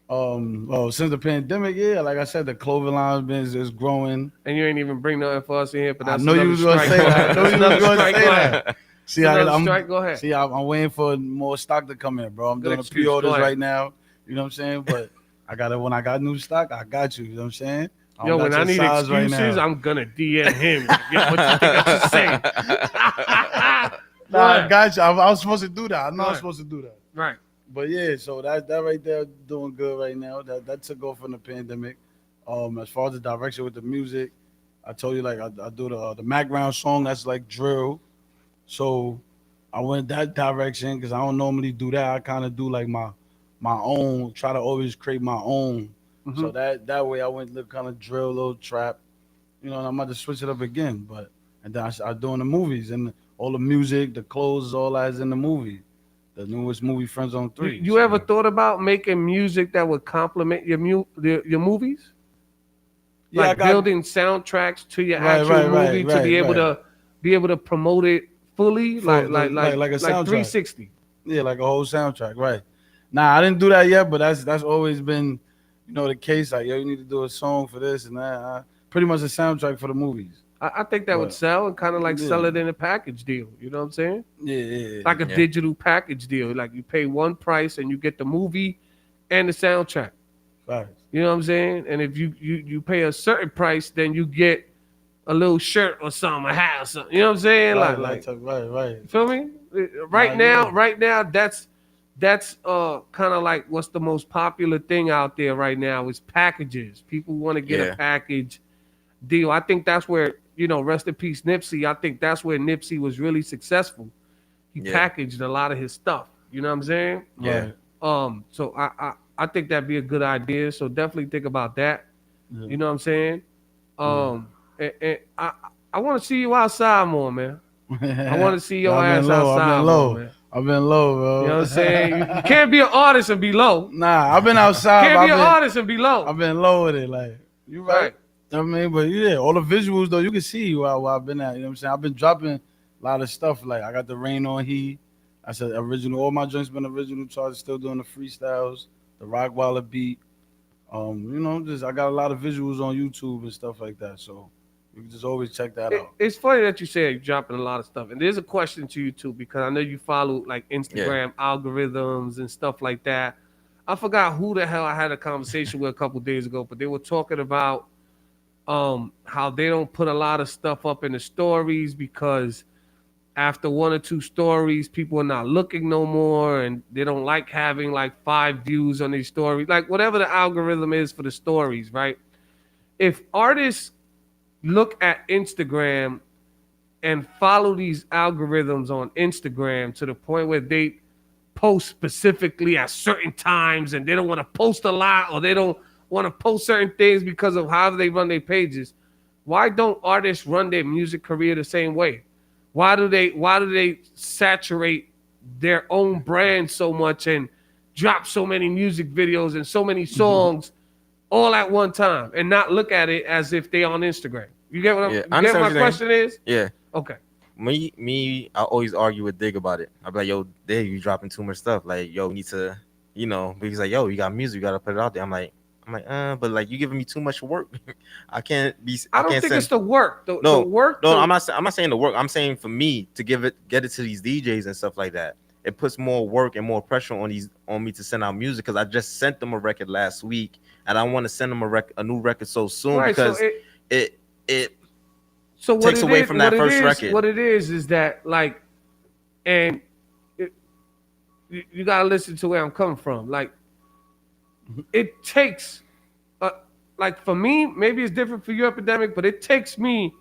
Since the pandemic, yeah, like I said, the clothing line is growing. And you ain't even bring nothing for us in here, but I that's know you was gonna say that. I know you was gonna say that. See, Go ahead. See, I'm waiting for more stock to come in, bro. I'm Good doing excuse. pre-orders Go ahead. right now. You know what I'm saying? But when I got new stock, I got you. You know what I'm saying? Yo, when I need excuses, I'm gonna DM him. Get what you think I should say. Nah, I got you. I was supposed to do that. I know I'm supposed to do that. Right. But yeah, so that right there doing good right now. That took off from the pandemic. As far as the direction with the music, I told you like I do the Mac Round song. That's like drill. So I went that direction because I don't normally do that. I kind of do like my own. Try to always create my own. Mm-hmm. So that way I went kind of drill, little trap. And I'm about to switch it up again. And then I doing the movies and all the music, the clothes, all that is in the movie. The newest movie, Friends on 3. You ever thought about making music that would complement your movies? Yeah, like building soundtracks to your actual movie to be able to promote it fully, like a soundtrack. 360. Yeah, like a whole soundtrack, right? Nah, I didn't do that yet, but that's always been, the case. Like, yo, you need to do a song for this and that. Pretty much a soundtrack for the movies. I think that would sell and kind of like sell it in a package deal. You know what I'm saying? Yeah. Like a digital package deal. Like you pay one price and you get the movie and the soundtrack. Right. You know what I'm saying? And if you pay a certain price, then you get a little shirt or something, a hat or something. You know what I'm saying? Right. You feel me? Right now, that's kind of like what's the most popular thing out there right now is packages. People want to get a package deal. I think that's where, rest in peace, Nipsey. I think that's where Nipsey was really successful. He packaged a lot of his stuff. You know what I'm saying? Yeah. So I think that'd be a good idea. So definitely think about that. Yeah. You know what I'm saying? And I want to see you outside more, man. I want to see your ass outside more, man. I've been low, bro. You know what I'm saying? You can't be an artist and be low. Nah, I've been outside. Can't be an artist and be low. I've been low with it. Like, you right. I mean, but yeah, all the wisuals though, you can see where I've been at. You know what I'm saying? I've been dropping a lot of stuff. Like I got the Rain on Heat. I said original. All my joints been original. Charges still doing the freestyles, the Rockwaller beat. I got a lot of visuals on YouTube and stuff like that. So you can just always check that out. It's funny that you say you're dropping a lot of stuff. And there's a question to you too, because I know you follow like Instagram algorithms and stuff like that. I forgot who the hell I had a conversation with a couple days ago, but they were talking about how they don't put a lot of stuff up in the stories because after 1 or 2 stories, people are not looking no more, and they don't like having like 5 views on these stories, like whatever the algorithm is for the stories, right? If artists look at Instagram and follow these algorithms on Instagram to the point where they post specifically at certain times and they don't want to post a lot, or they don't want to post certain things because of how they run their pages, why don't artists run their music career the same way? Why do they saturate their own brand so much and drop so many music videos and so many songs all at one time and not look at it as if they on Instagram? You get what Yeah, you get what my question is? Yeah. Okay. Me, I always argue with Dig about it. I'm like, yo, Dig, you dropping too much stuff. Like, yo, we need to, but he's like, yo, you got music, you gotta put it out there. I'm like, but like you giving me too much work. I can't I don't think it's the work. The work. No, I'm not saying the work. I'm saying for me to get it to these DJs and stuff like that. It puts more work and more pressure on me to send out music, because I just sent them a record last week and I want to send them a new record so soon, Right, because so it So what takes it away is- from that what it first is- record. What it is that like, and you gotta listen to where I'm coming from. Like, it takes, like for me, maybe it's different for you, Epidemic, but it takes me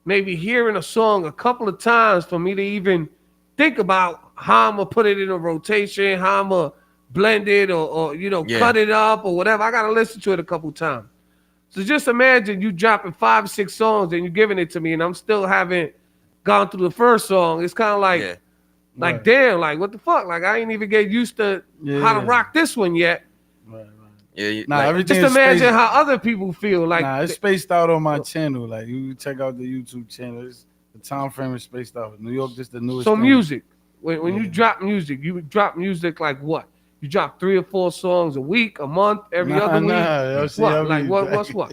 maybe hearing a song a couple of times for me to even think about how I'm gonna put it in a rotation, how I'm gonna blend it, or cut it up or whatever. I gotta listen to it a couple times. So just imagine you dropping 5 or 6 songs and you're giving it to me, and I'm still haven't gone through the first song. It's kind of like, Right. damn, like what the fuck? Like I ain't even get used to how to rock this one yet. Yeah, Nah, everything Just is imagine spaced- how other people feel. Like Nah, it's spaced out on my channel. Like you check out the YouTube channel. The time frame is spaced out. New York, just the newest. so thing. music. When you drop music, you drop music like what? You drop 3 or 4 songs a week, a month, every Nah, other week. yo, see, What? I Like mean, what's what?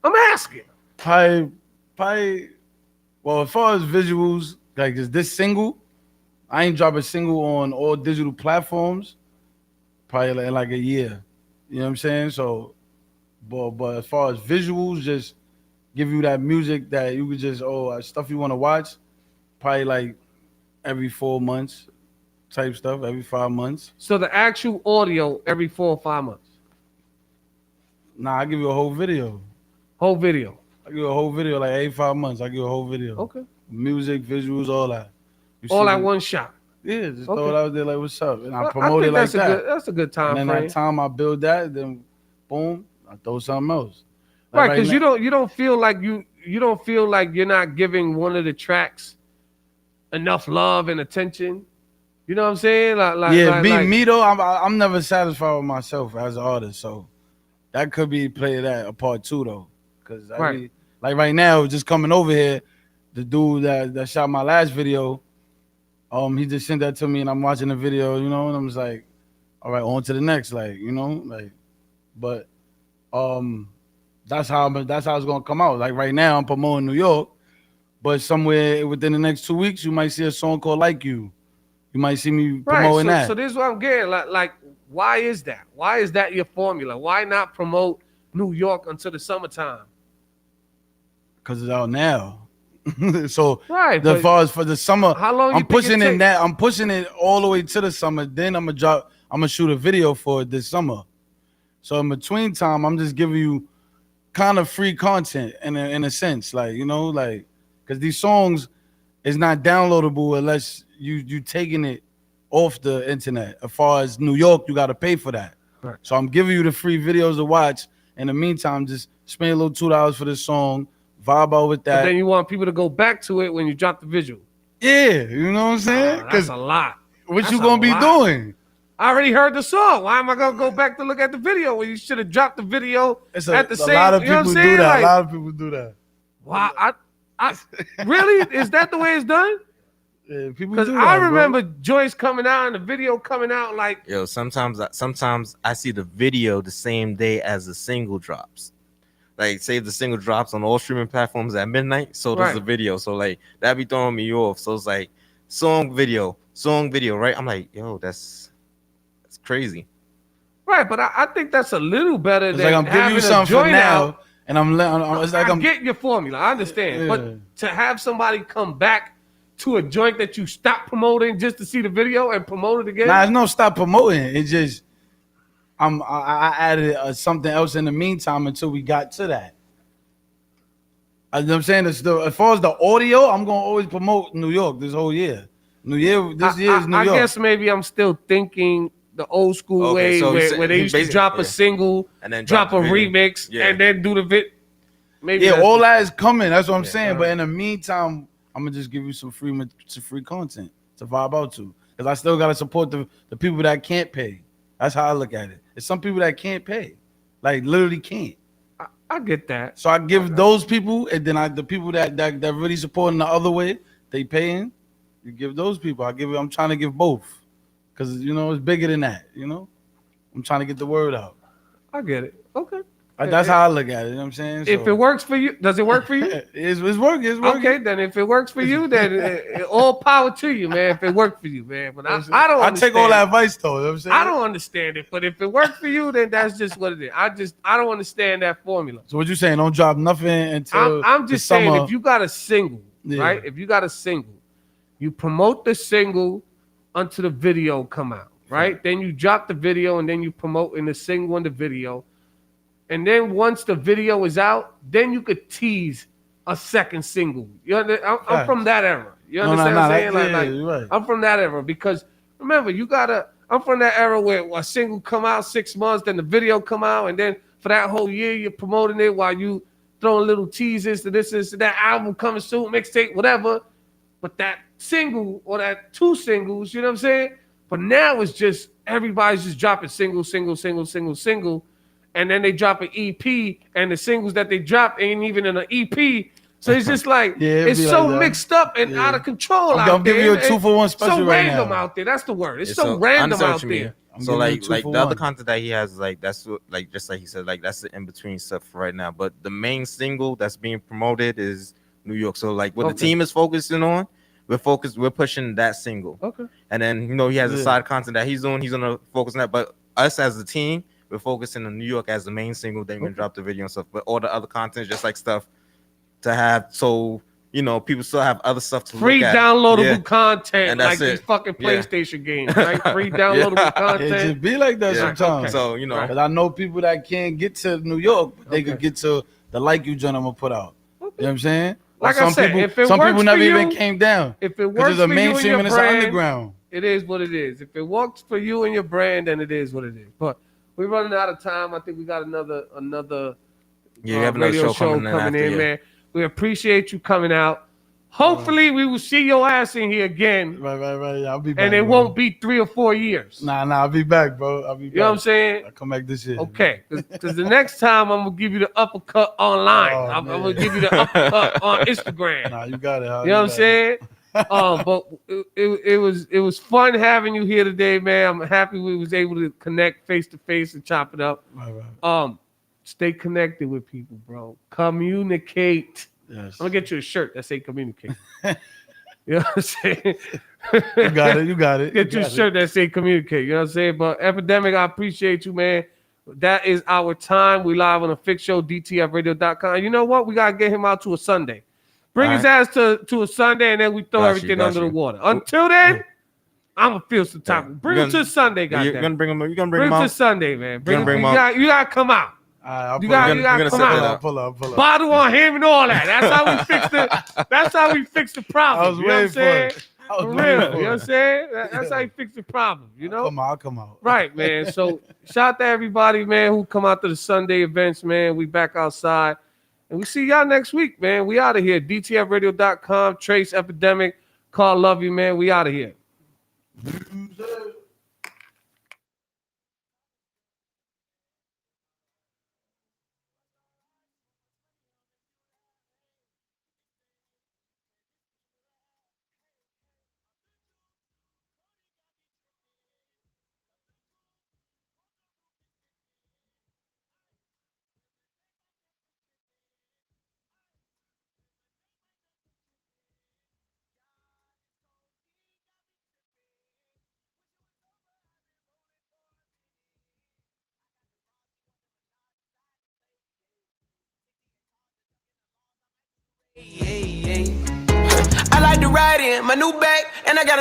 I'm asking. Probably. Well, as far as visuals, like is this single, I ain't drop a single on all digital platforms. Probably like a year. You know what I'm saying? So, but as far as visuals, just give you that music that you could just stuff you want to watch. Probably like every 4 months, type stuff. Every 5 months. So the actual audio every 4 or 5 months. Nah, I give you a whole video. Whole video. I give you a whole video like every 5 months. I give you a whole video. Okay. Music, visuals, all that. You All see at me- one shot. Yeah, just Okay. throw it out there like, what's up? And I Well, I promote think it like that's a that. that's a good time And then frame. that time I build that, then boom, I throw something else. Like Right, because now- you don't feel like you don't feel like you're not giving one of the tracks enough love and attention. You know what I'm saying? Me though, I'm never satisfied with myself as an artist, so that could be played at a part 2 though, because Right. like right now, just coming over here, the dude that shot my last video, he just sent that to me, and I'm watching the video, and I'm just like, all right, on to the next, but that's how it's gonna come out. Like right now, I'm promoting New York, but somewhere within the next 2 weeks, you might see a song called "Like You." You might see me promoting that. So this is what I'm getting. Like, why is that? Why is that your formula? Why not promote New York until the summertime? Because it's out now. So Right, as but far as for the summer, how long you I'm think pushing it it take? that I'm pushing it all the way to the summer. Then I'm gonna shoot a video for it this summer. So in between time, I'm just giving you kind of free content in a sense, because these songs is not downloadable unless you taking it off the internet. As far as New York, you got to pay for that. Right. So I'm giving you the free videos to watch. In the meantime, just spend a little $2 for this song, vibe out with But that. then you want people to go back to it when you drop the visual. Yeah, you know what I'm saying? That's a lot. What That's you a gonna be lot. doing? I already heard the song. Why am I gonna go back to look at the video when you should have dropped the video It's at the a same? lot of you know people what I'm do saying? that. Like, A lot of people do that. wow, I really is that the way it's done? Yeah, people Because do that, I bro. remember Joyce coming out and the video coming out like Yo, sometimes I see the video the same day as the single drops. Like, say the single drops on all streaming platforms at midnight, so does Right. the video. So like that be throwing me off. So it's like song video, right? I'm like, yo, that's crazy. right, but I think that's a little better It's than like I'm giving having you a something for joint now, out. and it's like I I'm get your formula. I understand, Yeah. but to have somebody come back to a joint that you stopped promoting just to see the video and promote it again? Nah, it's no stop promoting. It's just I added something else in the meantime until we got to that. You know what I'm saying? It's as far as the audio, I'm gonna always promote New York this whole year. This year is New York. I guess maybe I'm still thinking the old school way so where they used to drop a single and then drop a the video. remix and then do the vid. Maybe all that is coming. That's what I'm saying. But in the meantime, I'm gonna just give you some free content to vibe out to, because I still gotta support the people that can't pay. That's how I look at it. It's some people that can't pay, like literally can't. I get that. So I give those people, and then the people that really supporting the other way, they paying. You give those people. I'm trying to give both, because it's bigger than that. I'm trying to get the word out. I get it. Okay. That's how I look at it. You know what I'm saying? If it works for you, does it work for you? It's working. It's working. Okay, then if it works for you, then all power to you, man. If it worked for you, man. But I don't. I take all that advice though. You know what I'm saying? I don't understand it, but if it worked for you, then that's just what it is. I don't understand that formula. So what you saying? Don't drop nothing until I'm just saying, if you got a single, Yeah. right? If you got a single, you promote the single until the video come out, right? Then you drop the video and then you promote in the single and the video. And then once the video is out, then you could tease a second single. I'm from that era. You understand what I'm saying? Right. I'm from that era because remember, I'm from that era where a single come out 6 months, then the video come out, and then for that whole year you're promoting it while you throwing little teasers to this, to that album coming soon, mixtape, whatever. But that single or that 2 singles, you know what I'm saying? But now it's just everybody's just dropping single. And then they drop an EP, and the singles that they drop ain't even in an EP. So it's just like it's so mixed up and out of control out there. I'm giving you a 2-for-1 special so right now. random out there. That's the word. It's so random out there. So like the other content that he has, like that's like just like he said, like that's the in between stuff right now. But the main single that's being promoted is New York. So like what the team is focusing on, we're pushing that single. Okay. And then he has a side content that he's doing. He's gonna focus on that. But us as a team, we're focusing on New York as the main single. Then we're gonna drop the video and stuff. But all the other content, just like stuff to have, so people still have other stuff to free look at. downloadable content, and like that's these fucking PlayStation games, right? Free downloadable content. It just be like that sometimes. So because I know people that can't get to New York, but they could get to the Like You joint I'm gonna put out. You know what I'm saying? Like some I said, people, if it some works people never for you, even came down. If it works it's a for you and mainstream your and it's brand, underground. it is what it is. If it works for you and your brand, then it is what it is. But we're running out of time. I think we got another we have another radio show coming in, man. We appreciate you coming out. Hopefully, we will see your ass in here again. Right. I'll be back. And it won't be 3 or 4 years. Nah, I'll be back, bro. I'll be back. You know what I'm saying? I'll come back this year. Okay, because the next time I'm gonna give you the uppercut online. I'm gonna give you the uppercut on Instagram. Nah, you got it. You know what I'm saying? But it was fun having you here today, man. I'm happy we was able to connect face to face and chop it up. Right. Stay connected with people, bro. Communicate. Yes. I'm gonna get you a shirt that say communicate. You know what I'm saying? You got it. Get you a shirt that say communicate. You know what I'm saying? But Epidemic, I appreciate you, man. That is our time. We live on a fixed show, DTFradio.com. You know what? We gotta get him out to a Sunday. Bring his ass to a Sunday, and then we throw everything under the water. Until then, I'm gonna feel some time. Bring him to Sunday, goddamn. You're gonna bring him. You're gonna bring him out to Sunday, man. Bring him out. You gotta come out. You gotta come out. Pull up. Bottle on him and all that. That's how we fix the. That's how we fix the problem. I was You know what I'm waiting for saying? it. For real. You know what I'm saying? That's how you fix the problem. You know. I'll come out. Right, man. So shout out to everybody, man, who come out to the Sunday events, man. We back outside. And we see y'all next week, man. We out of here. DTFradio.com, Trace Epidemic, Carl Love You, man. We out of here. ride in my new bag, and I got a